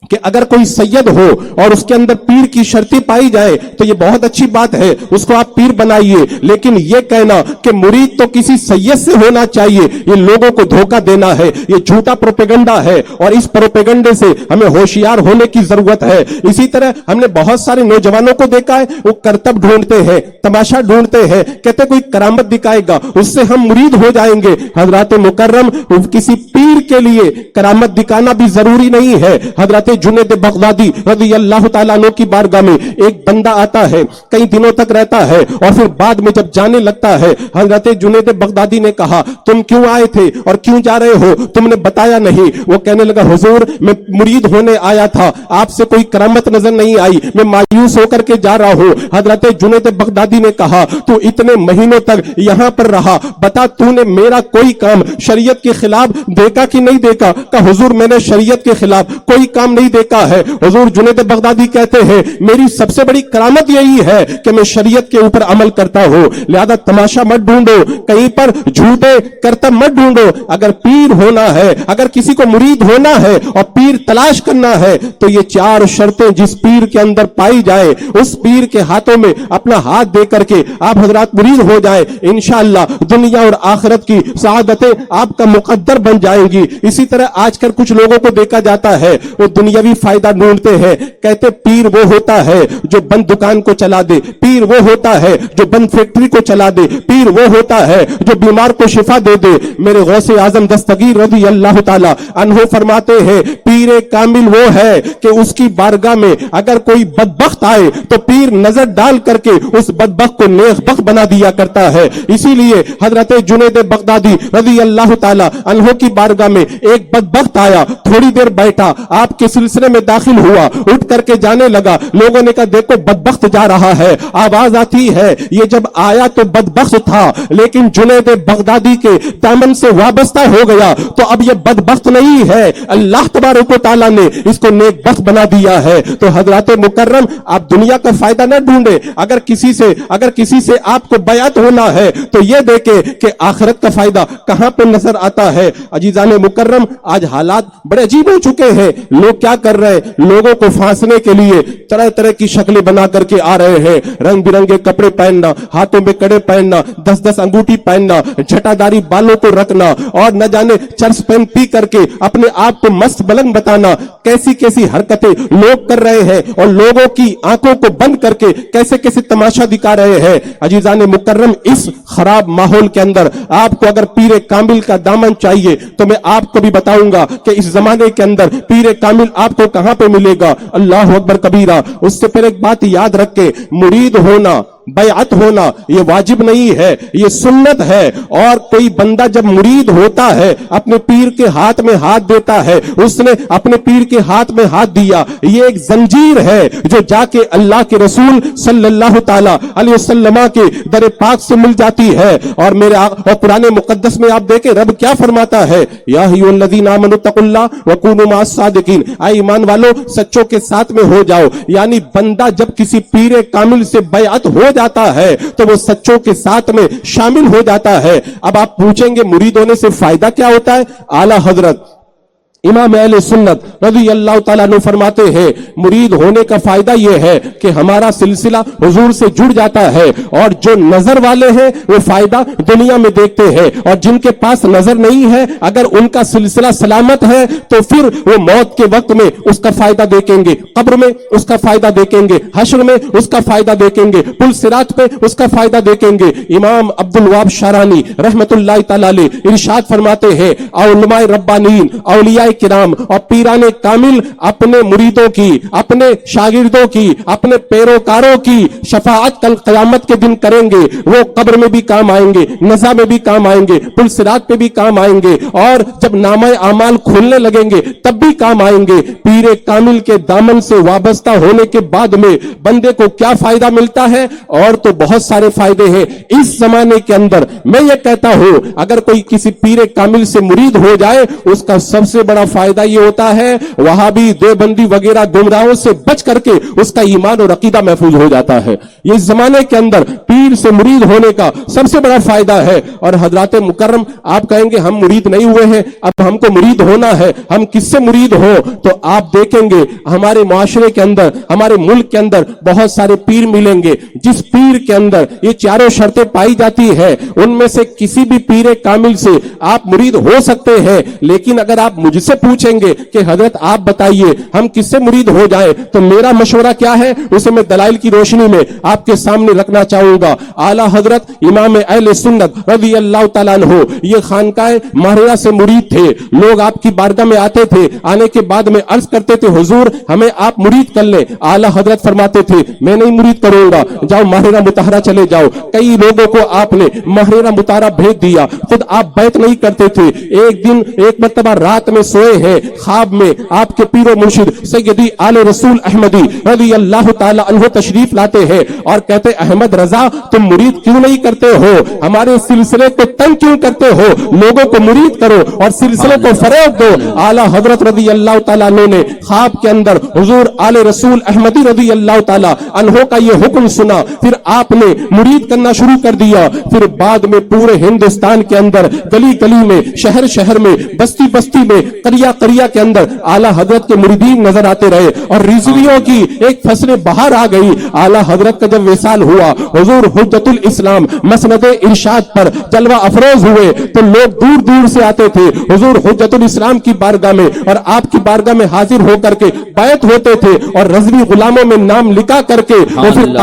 कि अगर कोई सैयद हो और उसके अंदर पीर की शर्ती पाई जाए तो ये बहुत अच्छी बात है, उसको आप पीर बनाइए। लेकिन ये कहना कि मुरीद तो किसी सैयद से होना चाहिए, ये लोगों को धोखा देना है, ये झूठा प्रोपेगेंडा है और इस प्रोपेगेंडे से हमें होशियार होने की जरूरत है। इसी तरह हमने बहुत सारे नौजवानों को देखा है, वो करतब ढूंढते हैं, तमाशा ढूंढते हैं, कहते कोई करामत दिखाएगा उससे हम मुरीद हो जाएंगे। हजरत मुकर्रम, किसी पीर के लिए करामत दिखाना भी जरूरी नहीं है। हजरत जुनैद बगदादी रज़ी अल्लाह ताला अन्हु की बारगाह में एक बंदा आता है, कई दिनों तक रहता है और फिर बाद में जब जाने लगता है, हजरत जुनैद बगदादी ने कहा तुम क्यों आए थे और क्यों जा रहे हो, तुमने बताया नहीं। वो कहने लगा हुजूर मैं मुरीद होने आया था, आपसे कोई करामत नजर नहीं आई, मैं मायूस होकर के जा रहा हूं। हजरत जुनैद बगदादी ने कहा तू इतने महीनों तक यहां पर रहा, बता तूने मेरा कोई काम शरीयत के खिलाफ देखा कि नहीं देखा? कहा हुजूर मैंने शरीयत के खिलाफ कोई काम नहीं देखा है। हुजूर जुनैद बगदादी कहते हैं मेरी सबसे बड़ी करामत यही है कि मैं शरीयत के ऊपर अमल करता हूं। लिहाजा तमाशा मत ढूंढो, कहीं पर झूठे करतब मत ढूंढो। अगर पीर होना है, अगर किसी को मुरीद होना है और पीर तलाश करना है तो ये 4 शर्तें जिस पीर के अंदर पाई जाए उस पीर के हाथों में अपना हाथ दे करके आप हजरात मुरीद हो जाए, इंशाअल्लाह दुनिया और आखिरत की सआदतें आपका मुकद्दर बन जाएंगी। इसी तरह आजकल कुछ लोगों को देखा जाता है वो दुनियावी फायदा ढूंढते हैं, कहते पीर वो होता है जो बंद दुकान को चला दे, पीर वो होता है जो बंद फैक्ट्री को चला दे, पीर वो होता है जो बीमार को शिफा दे दे। मेरे गौसे आजम दस्तगीर रज़ी अल्लाह ताला अन्हो फरमाते हैं पीर कामिल वो है कि उसकी बारगाह में अगर कोई बदबख्त आए तो पीर नजर डाल करके उस बदबख्त को नेकबख्त बना दिया करता है। इसीलिए हजरत जुनैद बगदादी रज़ी अल्लाह ताला अन्हो की बारगाह में एक बदबख्त आया, थोड़ी देर बैठा, आपके सिलसिले में दाखिल हुआ, उठ करके जाने लगा। लोगों ने कहा देखो बदबख्त जा रहा है, आवाज आती है। ये जब आया तो बदबख्त था, लेकिन जुनैद बगदादी के दामन से वाबस्ता हो गया तो अब ये बदबख्त नहीं है, अल्लाह तबारक व तआला ने इसको नेकबख्त बना दिया है। तो हजरत मुकर्रम, आप दुनिया का फायदा न ढूंढे। अगर किसी से आपको बयात होना है तो ये देखे कि आखिरत का फायदा कहां पे नजर आता है। अजीजान मुकर्रम, आज हालात बड़े अजीब हो चुके हैं। लोग क्या कर रहे हैं, लोगों को फांसने के लिए तरह तरह की शक्लें बना करके आ रहे हैं। रंग बिरंगे कपड़े पहनना, हाथों में कड़े पहनना, 10-10 अंगूठी पहनना, झटादारी बालों को रखना और न जाने चर्च पेन पी करके अपने आप को मस्त बलंग बताना, कैसी कैसी हरकतें लोग कर रहे हैं और लोगों की आंखों को बंद करके कैसे कैसे तमाशा दिखा रहे हैं। अजीजान मुकर्रम, इस खराब माहौल के अंदर आपको अगर पीरे कामिल का दामन चाहिए तो मैं आपको भी बताऊंगा कि इस जमाने के अंदर पीरे कामिल आपको कहां पे मिलेगा। अल्लाह अकबर कबीरा। उससे पहले एक बात याद रखे, मुरीद होना, बैअत होना ये वाजिब नहीं है, ये सुन्नत है। और कोई बंदा जब मुरीद होता है, अपने पीर के हाथ में हाथ देता है, उसने अपने पीर के हाथ में हाथ दिया, ये एक जंजीर है जो जाके अल्लाह के रसूल सल्लल्लाहु ताला अलैहि वसल्लम के दर पाक से मिल जाती है। और और पुराने मुकद्दस में आप देखें रब क्या फरमाता है, या अय्युहल्लज़ीना आमनु तक़ुल्लाह व कूनू मअस सादिकीन, ऐ ईमान वालों सच्चों के साथ में हो जाओ। यानी बंदा जब किसी पीरे कामिल से बैअत हो जाता है तो वो सच्चों के साथ में शामिल हो जाता है। अब आप पूछेंगे मुरीद होने से फायदा क्या होता है। आला हजरत इमाम अहले सुन्नत रज़ी अल्लाह ताला अन्हु फरमाते हैं, मुरीद होने का फायदा यह है कि हमारा सिलसिला हुजूर से जुड़ जाता है। और जो नजर वाले हैं वो फायदा दुनिया में देखते हैं, और जिनके पास नजर नहीं है, अगर उनका सिलसिला सलामत है तो फिर वो मौत के वक्त में उसका फायदा देखेंगे, कब्र में उसका फायदा देखेंगे, हश्र में उसका फायदा देखेंगे, पुल सिरात पे उसका फायदा देखेंगे। इमाम अब्दुल वहाब शारानी रहमतुल्लाह ताला अलैह इरशाद फरमाते हैं, उलमाए रब्बानीन, औलिया किराम और पीराने कामिल अपने मुरीदों की, अपने शागिर्दों की, अपने पैरोकारों की शफाअत कल क़यामत के दिन करेंगे। वो कब्र में भी काम आएंगे, नज़ा में भी काम आएंगे, पुल सिरात पे भी काम आएंगे, और जब नामा अमाल खुलने लगेंगे तब भी काम आएंगे। पीरे कामिल के दामन से वाबस्ता होने के बाद में बंदे को क्या फायदा मिलता है, और तो बहुत सारे फायदे हैं। इस जमाने के अंदर मैं ये कहता हूं, अगर कोई किसी पीरे कामिल से मुरीद हो जाए, उसका सबसे बड़ा फायदा ये होता है, वहाबी देवबंदी वगैरह गुमराहों से बच करके उसका ईमान और अकीदा महफूज हो जाता है। ये इस जमाने के अंदर पीर से मुरीद होने का सबसे बड़ा फायदा है। और हजरत मुकर्रम, आप कहेंगे हम मुरीद नहीं हुए हैं, अब हमको मुरीद होना है, हम किससे मुरीद हो? तो आप देखेंगे हमारे माशरे के अंदर, हमारे मुल्क के अंदर बहुत सारे पीर मिलेंगे। जिस पीर के अंदर ये चारों शर्तें पाई जाती है, उनमें से किसी भी पीरे कामिल से आप मुरीद हो सकते हैं। लेकिन अगर आप मुझसे पूछेंगे कि हजरत आप बताइए हम किससे मुरीद हो जाएं, तो मेरा मशवरा क्या है उसे मैं दलाइल की रोशनी में आपके सामने रखना चाहूंगा। आला हजरत इमाम अहले सुन्नत रज़ी अल्लाह ताला अन्हु ये खानकाह महरेरा से मुरीद थे। लोग आपकी बारगाह में आते थे, आने के बाद में अर्ज करते थे हुजूर हमें आप मुरीद कर ले। आला हजरत फरमाते थे मैं नहीं मुरीद करूंगा, जाओ महरेरा मुताहरा चले जाओ। कई लोगों को आपने महरेरा मुताहरा भेज दिया, खुद आप बैत नहीं करते थे। एक दिन एक मर्तबा रात में सोए हैं, ख्वाब में आपके पीरो मुर्शिद सैयदी आले रसूल अहमदी रज़ी अल्लाह ताला अन्हु तशरीफ लाते हैं और कहते अहमद रजा तुम मुरीद क्यों नहीं करते हो, हमारे सिलसिले को तंग क्यों करते हो, लोगों को मुरीद करो और सिलसिले को फरोग दो। आला हजरत रज़ी अल्लाह ताला अन्हु ने ख्वाब के अंदर हुजूर आले रसूल अहमदी रज़ी अल्लाह ताला अन्हु का ये हुक्म सुना, फिर आपने मुरीद करना शुरू कर दिया। फिर बाद में पूरे हिंदुस्तान के अंदर गली गली में, शहर शहर में, बस्ती बस्ती में, करिया करिया के अंदर आला हजरत के मुरीदीन नजर आते रहे और रिजवियों की एक फसल बाहर आ गई। आला हजरत का जब विसाल हुआ, हुजूर हुज्जतुल इस्लाम मसनदे इरशाद पर जलवा अफरोज हुए, तो लोग दूर दूर से आते थे हुजूर हुज्जतुल इस्लाम की बारगाह में और आपकी बारगाह में हाजिर होकर के बैत होते थे और रज़वी गुलामों में नाम लिखा करके वो फिर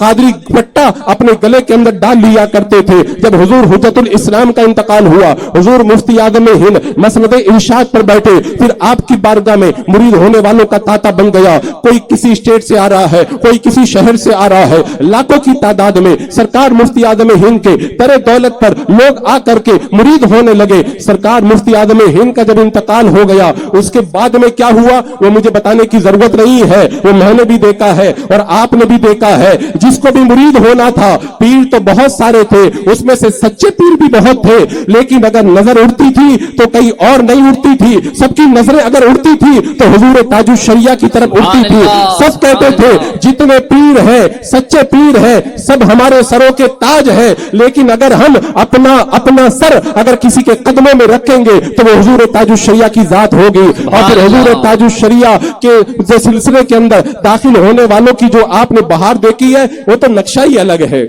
कादरी पट्टा अपने गले के अंदर डाल लिया करते थे। जब हुजूर हुज्जतुल इस्लाम का इंतकाल हुआ, हुजूर मुफ्ती आज़म हिंद मसनदे इरशाद पर पर बैठे, फिर आपकी बारगाह में मुरीद होने वालों का तांता बन गया। कोई किसी स्टेट से आ रहा है, कोई किसी शहर से आ रहा है, लाखों की तादाद में सरकार मुफ्ती आजम हिंद के तरे दौलत पर लोग आकर के मुरीद होने लगे। सरकार मुफ्ती आजम हिंद का जब इंतकाल हो गया, उसके बाद में क्या हुआ वो मुझे बताने की जरूरत नहीं है, वो मैंने भी देखा है और आपने भी देखा है। जिसको भी मुरीद होना था, पीर तो बहुत सारे थे, उसमें से सच्चे पीर भी बहुत थे, लेकिन अगर नजर उड़ती थी तो कहीं और नहीं उड़ती थी। सबकी नजरें अगर उड़ती थी तो हुजूर ताजुल शरिया की तरफ उड़ती थी। सब कहते थे जितने पीर है, सच्चे पीर है, सब हमारे सरों के ताज है, लेकिन अगर हम अपना सर अगर किसी के कदमों में रखेंगे तो वो हुजूर ताजुल शरिया की जात होगी। और फिर हुजूर ताजुल शरिया के सिलसिले के अंदर दाखिल होने वालों की जो आपने बहार देखी है, वो तो नक्शा ही अलग है।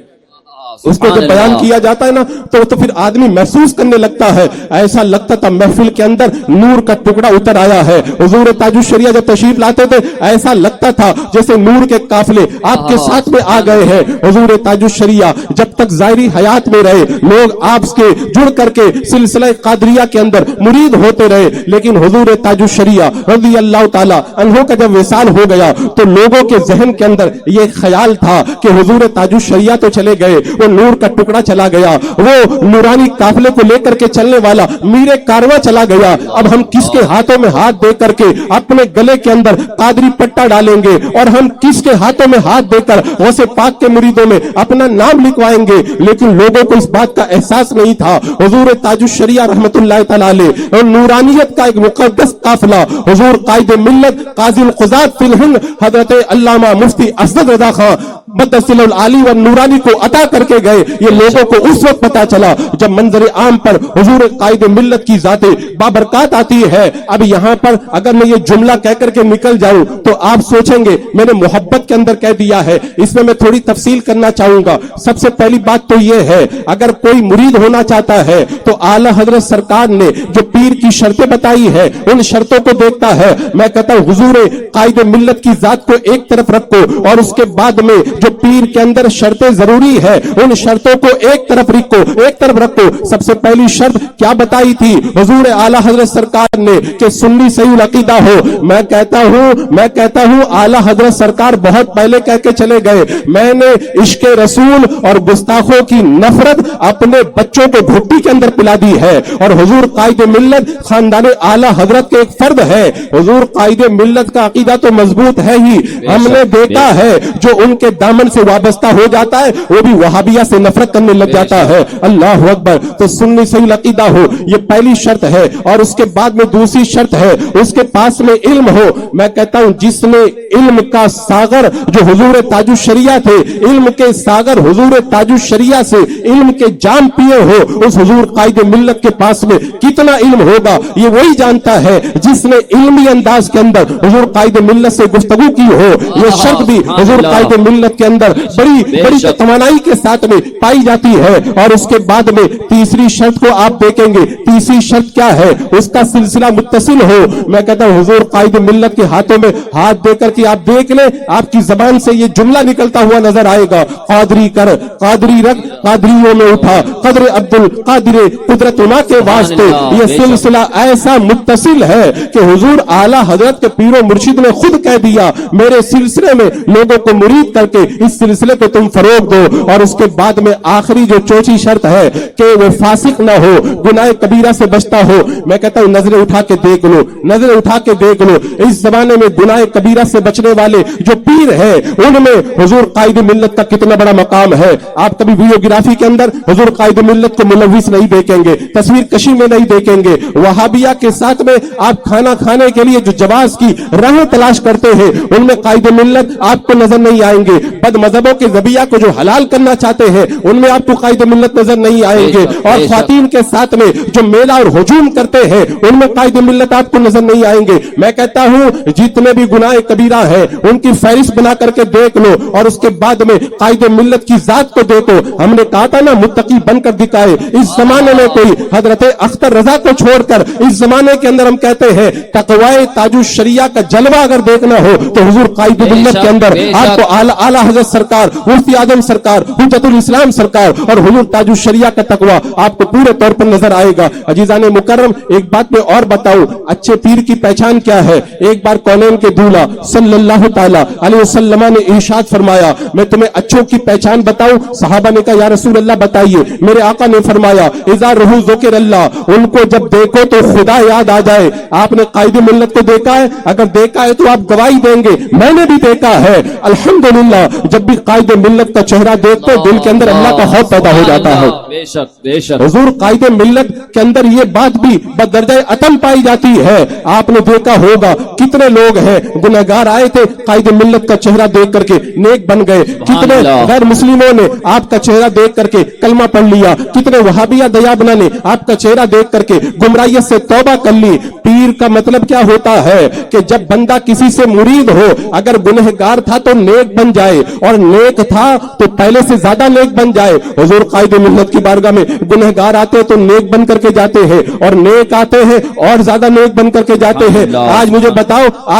उसको जब बयान किया जाता है ना तो फिर आदमी महसूस करने लगता है, ऐसा लगता था महफिल के अंदर नूर का टुकड़ा उतर आया है। हुजूर ताजुल शरिया जब तशरीफ लाते थे, ऐसा लगता था जैसे नूर के काफिले आपके साथ में आ गए हैं। हुजूर ताजुल शरिया जब तक जायरी हयात में रहे, लोग आपसे जुड़ करके सिलसिला कादरिया के अंदर मुरीद होते रहे, लेकिन हुजूर ताजुल शरिया रज़ी अल्लाह ताला अन्हु का जब विसाल हो गया तो लोगों के जहन के अंदर ये ख्याल था कि हुजूर ताजुल शरिया तो चले गए, वो नूर का टुकड़ा चला गया, वो नूरानी काफिले को लेकर के चलने वाला मीरे कारवा चला गया। अब हम किसके हाथों में हाथ दे करके अपने गले के अंदर कादरी पट्टा डालेंगे और हम किसके हाथों में हाथ देकर गौसे पाक के मुरीदों में अपना नाम लिखवाएंगे। लेकिन लोगों को इस बात का एहसास नहीं था। हुजूर ताजुल शरिया रहमतुल्लाह तआला अलैह और नूरानियत का एक मुकद्दस काफिला हुजूर कायदे मिल्लत काज़ी क़ुज़ात फिल हिंद हजरत अल्लामा मुफ्ती असद रज़ा खां मद्दसिलुल आली व नूरानी को अता करके गए। ये लोगों को उस वक्त पता चला जब मंजर आम पर हुजूर कायदे मिल्लत की जाते बाबरकत आती है। अब यहाँ पर अगर मैं ये जुमला कह करके निकल जाऊं तो आप सोचेंगे मैंने मोहब्बत के अंदर कह दिया है। इसमें मैं थोड़ी तफसील करना चाहूंगा। सबसे पहली बात तो ये है, अगर कोई मुरीद होना चाहता है तो आला हजरत सरकार ने जो पीर की शर्तें बताई है उन शर्तों को देखता है। मैं कहता हूं हुजूर कायदे मिल्लत की जात को एक तरफ रखो और उसके बाद में जो पीर के अंदर शर्तें जरूरी है उन शर्तों को एक तरफ रखो। सबसे पहली शर्त क्या बताई थी हुजूर आला हजरत सरकार ने कि सुन्नी सही अकीदा हो। मैं कहता हूं आला हजरत सरकार बहुत पहले कह के चले गए, मैंने इश्क रसूल और गुस्ताखों की नफरत अपने बच्चों को घुट्टी के अंदर पिला दी है। और हुजूर कायदे मिल्लत खानदान आला हजरत के एक फर्द है। हुजूर कायदे मिल्लत का अकीदा तो मजबूत है ही, हमने देखा है जो उनके दामन से वाबस्ता हो जाता है वो भी वहाबिया से नफरत करने लग जाता है। अल्लाह अकबर। तो सुन्नी सही अकीदा हो, ये पहली शर्त है। और उसके बाद में दूसरी शर्त है उसके पास में इल्म हो। मैं कहता हूं जिसने इल्म का सागर जो हुजूर ताजुल शरिया थे, इल्म के सागर हुजूर ताजुल शरिया से इल्म के जाम पिए हो, उस हुजूर कायदे मिल्लत के पास में कितना इल्म होगा ये वही जानता है जिसने इल्मी अंदाज के अंदर हुजूर कायदे मिल्लत से गुफ्तगू की हो। ये शर्त भी हुजूर कायदे मिल्लत के अंदर बड़ी तमन्नाई के साथ में पाई जाती है। और उसके बाद में तीसरी शर्त को आप देखेंगे, तीसरी शर्त क्या है, उसका सिलसिला मुत्तसिल हो। मैं कहता हूं हुजूर कायदे मिल्लत के हाथों में हाथ देकर के आप देख ले, आपकी जबान से ये जुमला निकलता हुआ नजर आएगा, कादरी कर कादरी रख कादरियों में उठा कदर अब्दुल कादिर कुदरतुना के वास्ते। ये सिलसिला ऐसा मुत्तसिल है कि हुजूर आला हजरत के पीरो मुर्शिद ने खुद कह दिया मेरे सिलसिले में लोगों को मुरीद करके इस सिलसिले को तुम फरोग दो। और उसके बाद में आखिरी जो चौथी शर्त है कि वो फासिक ना हो, गुनाह कबीरा से बचता हो। मैं कहता हूं नजरें उठा के देख लो, नजरें उठा के देख लो, इस जमाने में गुनाह कबीरा से बचने वाले जो पीर है उनमें हुजूर कायदे मिल्लत का कितना बड़ा मकाम है। आप कभी वीडियोग्राफी के अंदर हुजूर कायदे मिल्लत को मुलव्विस नहीं देखेंगे, तस्वीर कशी में नहीं देखेंगे। वहाबिया के साथ में आप खाना खाने के लिए जो जवाज की राह तलाश करते हैं उनमें कायदे मिल्लत आपको नजर नहीं आएंगे। बद मजहबों के जबिया को जो हलाल करना चाहते हैं उनमें आपको कायदे मिल्लत नजर नहीं आएंगे। और ख्वातीन के साथ में जो मेला और हुजूम करते हैं उनमें कायदे मिल्लत आपको नजर नहीं आएंगे। मैं कहता हूं जितने भी गुनाह कबीरा है उनकी फहरिस्त बना करके देख लो और उसके बाद में कायदे मिल्लत की जात को देखो। हमने कहा था ना मुत्तकी बनकर दिखाए। इस जमाने में कोई हजरत अख्तर रजा को छोड़कर इस जमाने के अंदर हम कहते हैं तकवाए ताजु शरिया का जलवा अगर देखना हो तो हुजूर कायदे मिल्लत के अंदर आपको आला हजरत सरकार, मुफ्ती आजम सरकार, हुज्जतुल इस्लाम सरकार और हुजूर ताजु शरिया का तकवा आपको पूरे तौर पर नजर आएगा। अजीजाने मुकर्रम, एक बात मैं और बताऊं, अच्छे पीर की पहचान क्या है? एक बार कौनैन के दूल्हा सल्लल्लाहु ताला अलैहि वसल्लम ने इरशाद फरमाया, मैं तुम्हें अच्छों की पहचान बताऊं? सहाबा ने कहा या रसूल अल्लाह बताइए। मेरे आका ने फरमाया इज़ा रहू ज़ुकिर अल्लाह, उनको जब देखो तो खुदा याद आ जाए। आपने कायदे मिल्लत को देखा है? अगर देखा है तो आप गवाही देंगे, मैंने भी देखा है। अल्हम्दुलिल्लाह, जब भी कायदे मिल्लत का चेहरा देखते दिल के अंदर अल्लाह का खौफ पैदा हो जाता है। बेशक बेशक हुजूर कायदे मिल्लत के अंदर ये बात भी बदर्जा अतम पाई जाती है। आपने देखा होगा कितने लोग हैं गुनहगार आए थे, कायदे मिल्लत का चेहरा देख करके नेक बन गए। कितने गैर मुस्लिमों ने आपका चेहरा देख करके कलमा पढ़ लिया। कितने वहाबिया दयाबना ने आपका चेहरा देख करके गुमराहियत से तौबा कर ली। पीर का मतलब क्या होता है कि जब बंदा किसी से मुरीद हो, अगर गुनहगार था तो नेक बन जाए और नेक था तो पहले से ज्यादा नेक बन जाए। हुजूर कायदे मिल्लत की बारगाह में गुनहगार आते हैं तो नेक बन करके जाते हैं और नेक आते हैं और ज्यादा नेक बन करके जाते हैं। आज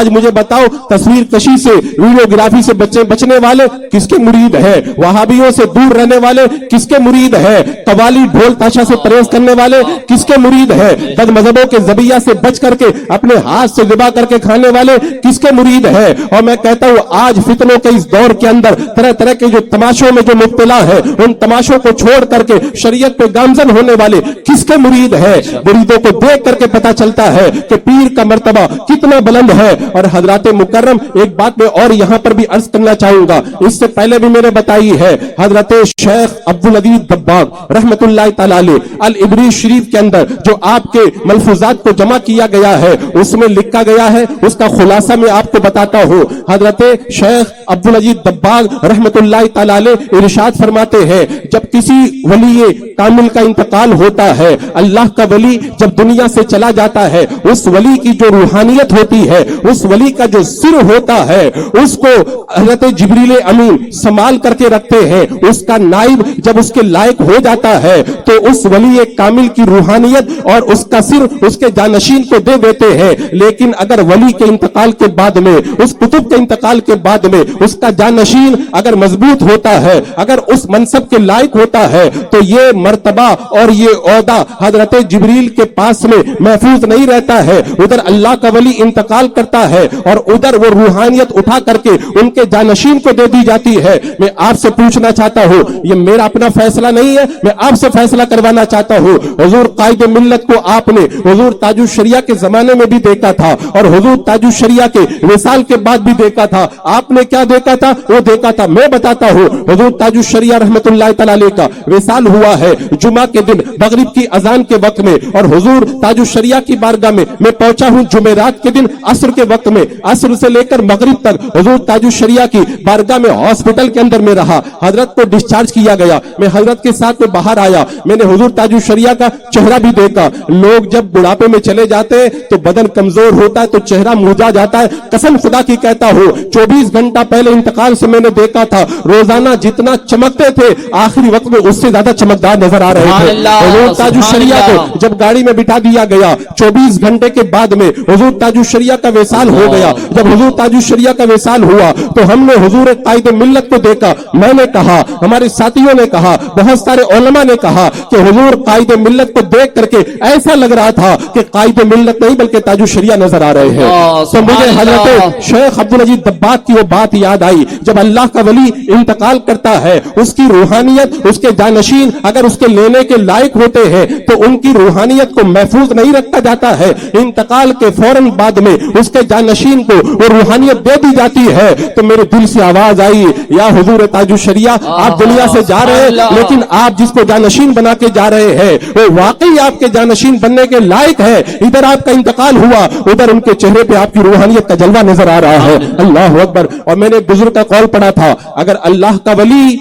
मुझे बताओ तस्वीर कशी से, वीडियोग्राफी से बचने वाले किसके मुरीद है? वहाबियों से दूर रहने वाले किसके मुरीद है? कवाली ढोल ताशा से परहेज करने वाले किसके मुरीद है? बद मजहबों के जबिया से बच करके अपने हाथ से दिबा करके खाने वाले किसके मुरीद है? और मैं कहता हूं आज फितनों के इस दौर के अंदर तरह तरह के जो तमाशों में जो मुब्तला है, उन तमाशों को छोड़ करके शरीयत पे गामजन होने वाले किसके मुरीद है? मुरीदों को देख करके पता चलता है कि पीर का मर्तबा कितना बुलंद है। और हजराते मुकर्रम, एक बात मैं और यहां पर भी अर्ज करना चाहूंगा, इससे पहले भी मैंने बताई है। हजरते शेख अब्दुल अजीज दब्बाग रहमतुल्लाह तआला अलैह अल इब्रीज शरीफ के अंदर जो आपके मलफूजात को जमा किया गया है उसमें लिखा गया है, उसका खुलासा मैं आपको बताता हूं। हजरते शेख अब्दुल अजीज दब्बाग रहमतुल्लाह तआला अलैह इरशाद फरमाते हैं, जब किसी वली कामिल का इंतकाल होता है, अल्लाह का वली जब दुनिया से चला जाता है, उस वली की जो रूहानियत होती है, उस वली का जो सिर होता है, उसको हजरत जिब्रील अमीन संभाल करके रखते हैं। उसका नाइब जब उसके लायक हो जाता है तो उस वली कामिल की रूहानियत और उसका सिर उसके जानशीन को दे देते हैं। लेकिन अगर वली के इंतकाल के बाद में, उस कुतुब के इंतकाल के बाद में उसका जानशीन अगर मजबूत होता है, अगर उस मनसब के लायक होता है, तो ये मर्तबा और ये ओहदा हजरत जिब्रील के पास में महफूज नहीं रहता है। उधर अल्लाह का वली इंतकाल करता है और उधर वो रूहानियत उठा करके उनके जानशीन को दे दी जाती है। मैं आपसे पूछना चाहता हूं, ये मेरा अपना फैसला नहीं है, मैं आपसे फैसला करवाना चाहता हूं। हुजूर कायदे मिल्लत को आपने हुजूर ताजुश शरिया के जमाने में भी देखा था और हुजूर ताजुश शरिया के विसाल के बाद भी देखा था। आपने क्या देखा था? वो देखा था, मैं बताता हूं। हुजूर ताजुश शरिया रहमतुल्लाह तआला अलैह का विसाल हुआ है जुमा के दिन मगरिब की अजान के वक्त में, और हुजूर ताजुश शरिया की बारगाह में मैं पहुंचा हूं जुमेरात के दिन असर के वक्त में। असर से लेकर मगरिब तक हुजूर ताजुश शरिया की बारगाह में हॉस्पिटल के अंदर में रहा। हजरत को डिस्चार्ज किया गया, मैं हजरत के साथ में बाहर आया, मैंने हुजूर ताजुश शरिया का चेहरा भी देखा। लोग जब बुढ़ापे में चले जाते हैं तो बदन कमजोर होता है तो चेहरा मुरझा जाता है। कसम खुदा की कहता हूं 24 घंटा पहले इंतकाल से मैंने देखा था, रोजाना जितना चमकते थे आखिरी वक्त में उससे ज्यादा चमकदार नजर आ रहे थे। हुजूर ताजुश शरिया को जब गाड़ी में बिठा दिया गया, 24 घंटे के बाद में हुजूर ताजुश शरिया का विसाल हो गया। जब हुजूर ताजुश शरिया का विसाल हुआ तो हमने हुजूर कायदे मिल्लत को देखा। मैंने कहा, हमारे साथियों ने कहा, बहुत सारे उलमा ने कहा कि हुजूर कायदे मिल्लत को देख करके ऐसा लग रहा था कि कायदे मिल्लत नहीं बल्कि ताजुश शरिया नजर आ रहे हैं। तो मुझे हजरत शेख अब्दुल अजीज दब्बाग की वो बात याद आई, जब अल्लाह का वली इंतकाल करता है, उसकी रूहानियत, उसके जानशीन अगर उसके लेने के लायक होते हैं तो उनकी रूहानियत को महफूज नहीं रखा जाता है। इंतकाल के फौरन बाद में उसके जानशीन को वो रूहानियत दे दी जाती है। तो मेरे दिल से आवाज आई, या हुजूर ताजुश शरिया, आप दुनिया से जा रहे हैं लेकिन आप जिसको जानशीन बना के जा रहे हैं वो वाकई आपके जानशीन बनने के लायक है। इधर आपका इंतकाल हुआ, उधर उनके चेहरे पे आपकी रूहानियत का जलवा नजर आ रहा है। अल्लाह अकबर। और मैंने एक बुजुर्ग का कॉल पढ़ा था, अगर अल्लाह का वली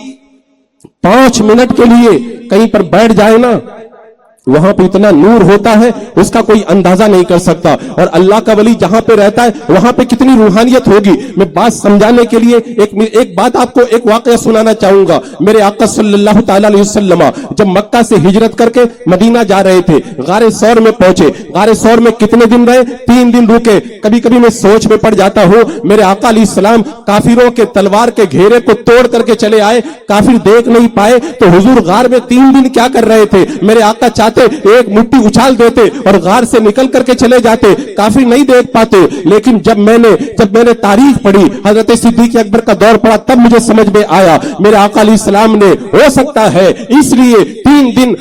5 मिनट के लिए कहीं पर बैठ जाए ना, वहां पे इतना नूर होता है उसका कोई अंदाजा नहीं कर सकता। और अल्लाह का वली जहां पे रहता है वहां पे कितनी रूहानियत होगी। मैं बात समझाने के लिए एक बात आपको एक वाकया सुनाना चाहूंगा। मेरे आका सल्लल्लाहु ताला अलैहि वसल्लम जब मक्का से हिजरत करके मदीना जा रहे थे, गारे सौर में पहुंचे। गारे सौर में कितने दिन रहे? 3 दिन रुके। कभी कभी मैं सोच में पड़ जाता हूं, मेरे आका अलैहिस्सलाम काफिरों के तलवार के घेरे को तोड़ करके चले आए, काफिर देख नहीं पाए, तो हुजूर गार में 3 दिन क्या कर रहे थे? मेरे आका चाहते एक मुट्ठी उछाल देते और गार से निकल करके चले जाते, काफिर नहीं देख पाते। लेकिन जब मैंने तारीख पढ़ी, हजरत सिद्दीक अकबर का दौर पड़ा, तब मुझे समझ में आया मेरे आका अलैहिस्सलाम ने हो सकता है इसलिए 3 दिन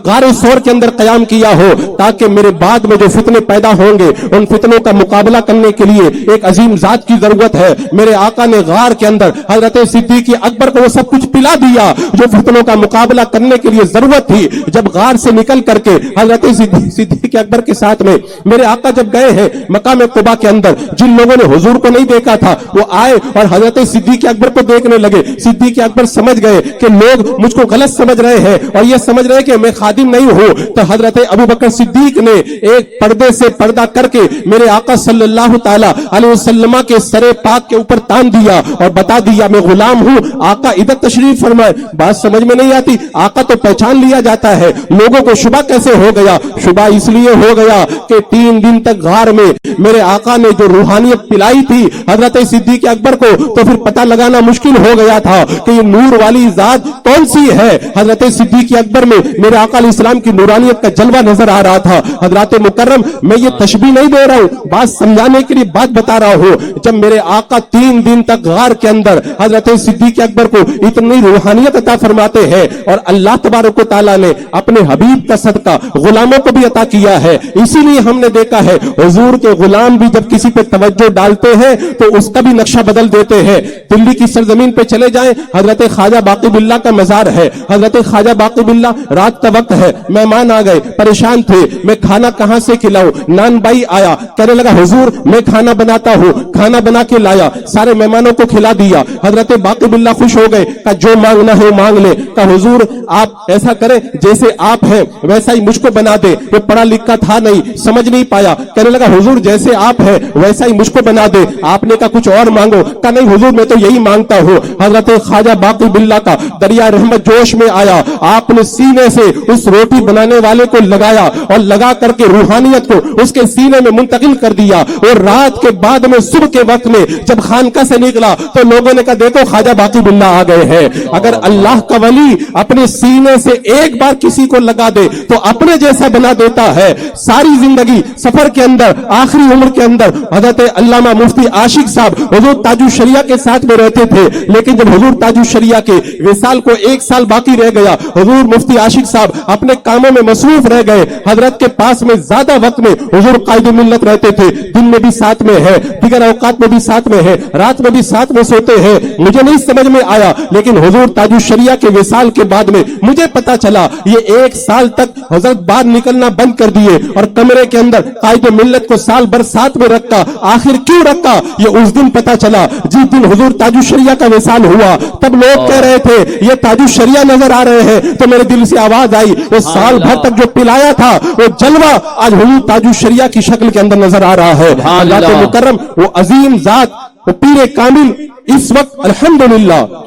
गारे सौर के अंदर कयाम किया हो, ताकि मेरे बाद में जो फितने पैदा होंगे उन फितनों का मुकाबला करने के लिए एक अजीम जात की जरूरत है। मेरे आका ने गार के अंदर हजरत सिद्दीक अकबर को वो सब कुछ पिला दिया जो फितनों का मुकाबला करने के लिए जरूरत थी। जब गार से निकल करके हजरत सिद्दीक अकबर के साथ में मेरे आका जब गए हैं मकाम कुबा के अंदर, जिन लोगों ने हुजूर को नहीं देखा था वो आए और हजरत सिद्दीक अकबर को देखने लगे। सिद्दीक अकबर समझ गए कि लोग मुझको गलत समझ रहे हैं और ये समझ रहे हैं कि मैं खादिम नहीं हूं। तो हजरत अबू बकर सिद्दीक ने एक पर्दे से पर्दा करके मेरे आका सल्लल्लाहु ताला अलैहि वसल्लम के सरे पाक के ऊपर तान दिया और बता दिया मैं गुलाम हूं, आका इधर तशरीफ फरमाए। बात समझ में नहीं आती, आका तो पहचान लिया जाता है, लोगों को शुबा कैसे हो गया? शुबा इसलिए हो गया कि 3 दिन तक गार में मेरे आका ने जो रूहानियत पिलाई थी हजरत सिद्दीक अकबर को, तो फिर पता लगाना मुश्किल हो गया था कि ये नूर वाली जात कौन सी है। हजरत सिद्दीक अकबर में मेरे आका अलैहिस्सलाम की नूरानियत का जलवा नजर आ रहा था। हजरत मुकर्रम, मैं ये तशबीह नहीं दे रहा हूं, बात समझाने के लिए बात बता रहा हूं। जब मेरे आका 3 दिन तक गार के अंदर हजरत सिद्दीक अकबर को इतनी रूहानियत अता फरमाते हैं और अल्लाह तबारक व तआला ने अपने हबीब का सदका गुलामों को भी अता किया है। इसीलिए हमने देखा है हुजूर के गुलाम भी जब किसी पे तवज्जो डालते हैं तो उसका भी नक्शा बदल देते हैं। दिल्ली की सरजमीन पे चले जाएं, हजरत ख्वाजा बाकी बिल्ला का मजार है। हजरत ख्वाजा बाकी बिल्ला, रात का वक्त है, मेहमान आ गए, परेशान थे, मैं खाना कहां से खिलाऊं? नान भाई आया, कहने लगा हुजूर मैं खाना बनाता हूं। खाना बना के लाया, सारे मेहमानों को खिला दिया। हजरत बाकी बिल्ला खुश हो गए, कहा जो मांगना है मांग ले। कहा हुजूर आप ऐसा करें जैसे आप हैं वैसा ही मुझको बना दे। वो पढ़ा लिखा था नहीं, समझ नहीं पाया, कहने लगा हुजूर जैसे आप हैं वैसा ही मुझको बना दे। आपने कहा कुछ और मांगो? कहा नहीं हुजूर मैं तो यही मांगता हूं। हजरत ख्वाजा बाकी बिल्ला का दरिया रहमत जोश में आया, आपने सीने से उस रोटी बनाने वाले को लगाया और लगा करके रूहानियत को उसके सीने में मुंतकिल कर दिया। और रात के बाद में सुबह के वक्त में जब खानका से निकला तो लोगों ने कहा देखो ख्वाजा बाकी बिल्ला आ गए हैं। अगर अल्लाह का वली अपने सीने से एक बार किसी को लगा दे तो अपने जैसा बना देता है। सारी जिंदगी सफर के अंदर, आखिरी उम्र के अंदर हजरत अल्लामा मुफ्ती आशिक साहब हुजूर ताजुल शरिया के साथ में रहते थे, लेकिन जब हुजूर ताजुल शरिया के विसाल को 1 साल बाकी रह गया, हुजूर मुफ्ती आशिक साहब अपने कामों में मसरूफ रह गए। हजरत के पास में ज्यादा वक्त में हुजूर कायद मिल्लत रहते थे, दिन में भी साथ में है, दिगर औकात में भी साथ में है, रात में भी साथ में सोते हैं। मुझे नहीं समझ में आया, लेकिन हुजूर ताजुल शरिया के विसाल के बाद में मुझे पता चला ये 1 साल तक हजरत बाहर निकलना बंद कर दिए और कमरे के अंदर कायद मिल्लत को साल भर साथ में रखा। आखिर क्यों रखा ये उस दिन पता चला, जिस दिन हुजूर ताजुल शरिया का विसाल हुआ। तब लोग कह रहे थे ये ताजुल शरिया नजर आ रहे हैं, तो मेरे दिल से आवाज आई वो साल भर तक जो पिलाया था वो जलवा आज हुजूर ताजुल शरिया की शक्ल के अंदर नजर आ रहा है। अल्लाह मुकर्रम वो अजीम जात वो पीरे कामिल इस वक्त अल्हम्दुलिल्लाह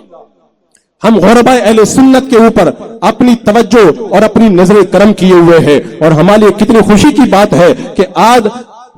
हम गुरबा अहले सुन्नत के ऊपर अपनी तवज्जो और अपनी नजर करम किए हुए हैं। और हमारे लिए कितनी खुशी की बात है कि आज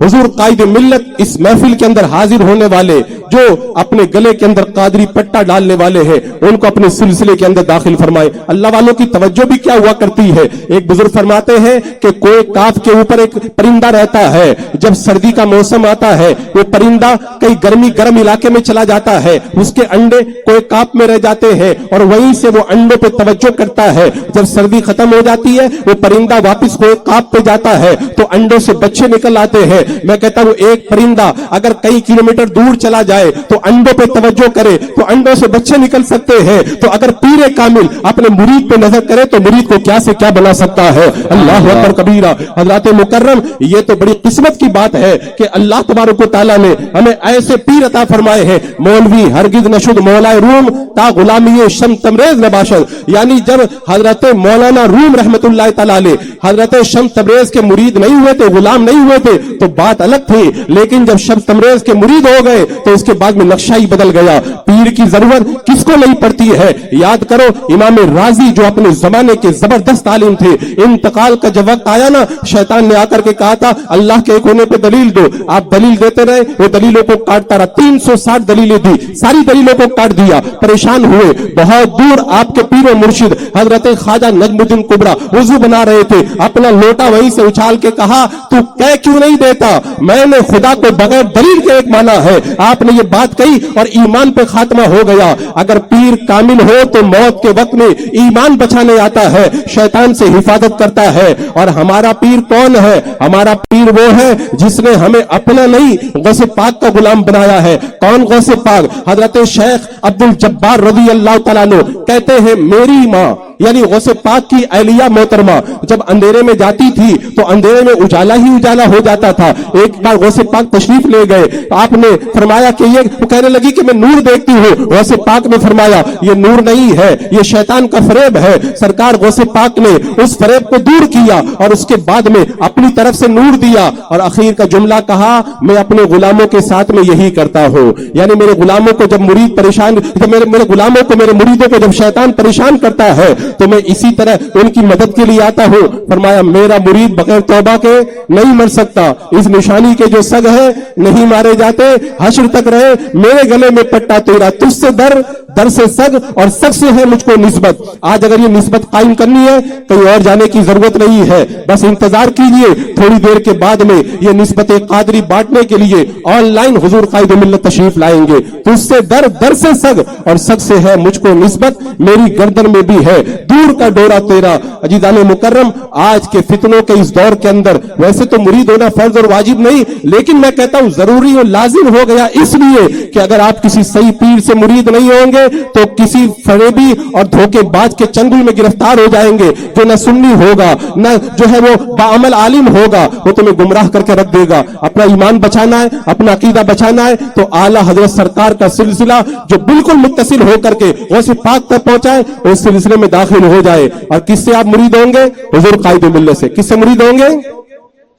हुजूर कायद मिल्लत इस महफिल के अंदर हाजिर होने वाले जो अपने गले के अंदर कादरी पट्टा डालने वाले हैं उनको अपने सिलसिले के अंदर दाखिल फरमाए। अल्लाह वालों की तवज्जो भी क्या हुआ करती है। एक बुजुर्ग फरमाते हैं कि कोई काफ के ऊपर एक परिंदा रहता है, जब सर्दी का मौसम आता है वो परिंदा कई गर्म इलाके में चला जाता है, उसके अंडे कोई काफ में रह जाते हैं और वहीं से वो अंडों पे तवज्जो करता है। जब सर्दी खत्म हो जाती है वो परिंदा वापिस कोई काफ पे जाता है तो अंडों से बच्चे निकल आते हैं میں کہتا ہوں ایک پرندہ اگر کئی کلومیٹر دور چلا جائے تو انڈوں پہ توجہ کرے تو انڈوں سے بچے نکل سکتے ہیں، تو اگر پیر کامل اپنے مرید پہ نظر کرے تو مرید کو کیا سے کیا بنا سکتا ہے۔ اللہ اکبر کبیرہ۔ حضرات مکرم، یہ تو بڑی قسمت کی بات ہے کہ اللہ تبارک و تعالیٰ نے ہمیں ایسے پیر عطا فرمائے ہیں۔ مولوی ہرگز نشد مولائے روم تا غلامی شم تبریز نباشد، یعنی جب حضرت مولانا روم رحمت اللہ تعالیٰ علیہ حضرت شم تبریز کے مرید نہیں ہوئے تھے، غلام نہیں ہوئے تھے تو بات الگ تھی، لیکن جب شم تبریز کے مرید ہو گئے تو اس کے بعد میں نقشہ ہی بدل گیا۔ پیر کی ضرورت کس کو نہیں پڑتی ہے؟ یاد کرو امام راضی جو اپنے زمانے کے زبردست عالم تھے، انتقال کا جب وقت آیا نا، شیطان نے آ کر کے کہا تھا اللہ کے ایک ہونے پہ دلیل دو، آپ دلیل دیتے رہے، وہ دلیلوں کو کاٹتا رہا، 360 دلیلیں دی، ساری دلیلوں کو کاٹ دیا، پریشان ہوئے۔ بہت دور آپ کے پیر و مرشد حضرت خواجہ نجم الدین کبریٰ وضو بنا رہے تھے، اپنا لوٹا وہیں سے اچھال کے کہا تو کہہ کیوں نہیں دیتا، میں نے خدا کو بغیر دلیل کے ایک مانا ہے۔ آپ نے یہ بات کہی اور ایمان پہ خاتمہ ہو گیا۔ اگر پیر کامل ہو تو موت کے وقت میں ایمان بچانے آتا ہے، شیطان سے حفاظت کرتا ہے۔ اور ہمارا پیر کون ہے؟ ہمارا پیر وہ ہے جس نے ہمیں اپنا نہیں غوث پاک کا غلام بنایا ہے۔ کون غوث پاک؟ حضرت شیخ عبد الجبار رضی اللہ تعالیٰ عنہ کہتے ہیں میری ماں یعنی غوث پاک کی اہلیہ محترمہ جب اندھیرے میں جاتی تھی تو اندھیرے میں اجالا ہی اجالا ہو جاتا تھا۔ ایک بار غوث پاک تشریف لے گئے، آپ نے فرمایا کہ یہ، وہ کہنے لگی کہ میں نور دیکھتی ہوں۔ غوث پاک نے فرمایا یہ نور نہیں ہے، یہ شیطان کا فریب ہے۔ سرکار غوث پاک نے اس فریب کو دور کیا اور اس کے بعد میں اپنی طرف سے نور دیا اور اخیر کا جملہ کہا میں اپنے غلاموں کے ساتھ میں یہی کرتا ہوں، یعنی میرے غلاموں کو جب مرید پریشان، جب میرے غلاموں کو، میرے مریدوں کو جب شیطان پریشان کرتا ہے تو میں اسی طرح ان کی مدد کے لیے آتا ہوں۔ فرمایا میرا مرید بغیر توبہ کے نہیں مر سکتا، اس نشانی کے جو سگ ہے نہیں مارے جاتے، حشر تک رہے میرے گلے میں پٹا تیرا، تجھ سے در، در سے سگ اور سگ سے ہے مجھ کو نسبت۔ آج اگر یہ نسبت قائم کرنی ہے کہیں اور جانے کی ضرورت نہیں ہے، بس انتظار کیجئے، تھوڑی دیر کے بعد میں یہ نسبت قادری بانٹنے کے لیے آن لائن حضور قائد ملت تشریف لائیں گے۔ تجھ سے در، در سے سگ اور سگ سے ہے مجھ کو نسبت، میری گردن میں بھی ہے دور کا ڈورا تیرا۔ عزیزان مکرم، آج کے فتنوں کے اس دور کے اندر ویسے تو مرید ہونا فرض اور واجب نہیں، لیکن میں کہتا ہوں ضروری اور لازم ہو گیا، اس لیے کہ اگر آپ کسی صحیح پیر سے مرید نہیں ہوں گے تو کسی فریبی اور دھوکے باز کے چنگل میں گرفتار ہو جائیں گے، جو نہ سنی ہوگا نہ جو ہے وہ باعمل عالم ہوگا، وہ تمہیں گمراہ کر کے رکھ دے گا۔ اپنا ایمان بچانا ہے، اپنا عقیدہ بچانا ہے تو اعلیٰ حضرت سرکار کا سلسلہ جو بالکل متصل ہو کر کے غوث پاک تک پہنچائے، اس سلسلے میں داخل ہو جائے۔ اور کس سے آپ مرید ہوں گے؟ حضور قائد ملت سے۔ کس سے مرید ہوں گے؟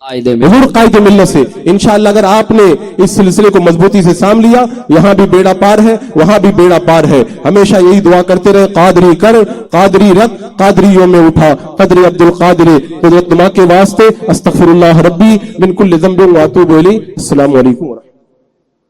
حضور قائد ملت سے۔ انشاءاللہ اگر آپ نے اس سلسلے کو مضبوطی سے سام لیا، یہاں بھی بیڑا پار ہے، وہاں بھی بیڑا پار ہے۔ ہمیشہ یہی دعا کرتے رہے، قادری کر، قادری رکھ، قادریوں میں اٹھا، قدر عبد القادر قدرت نما کے واسطے استغفر اللہ ربی من کل ذنب و اتوب الیہ۔ السلام علیکم۔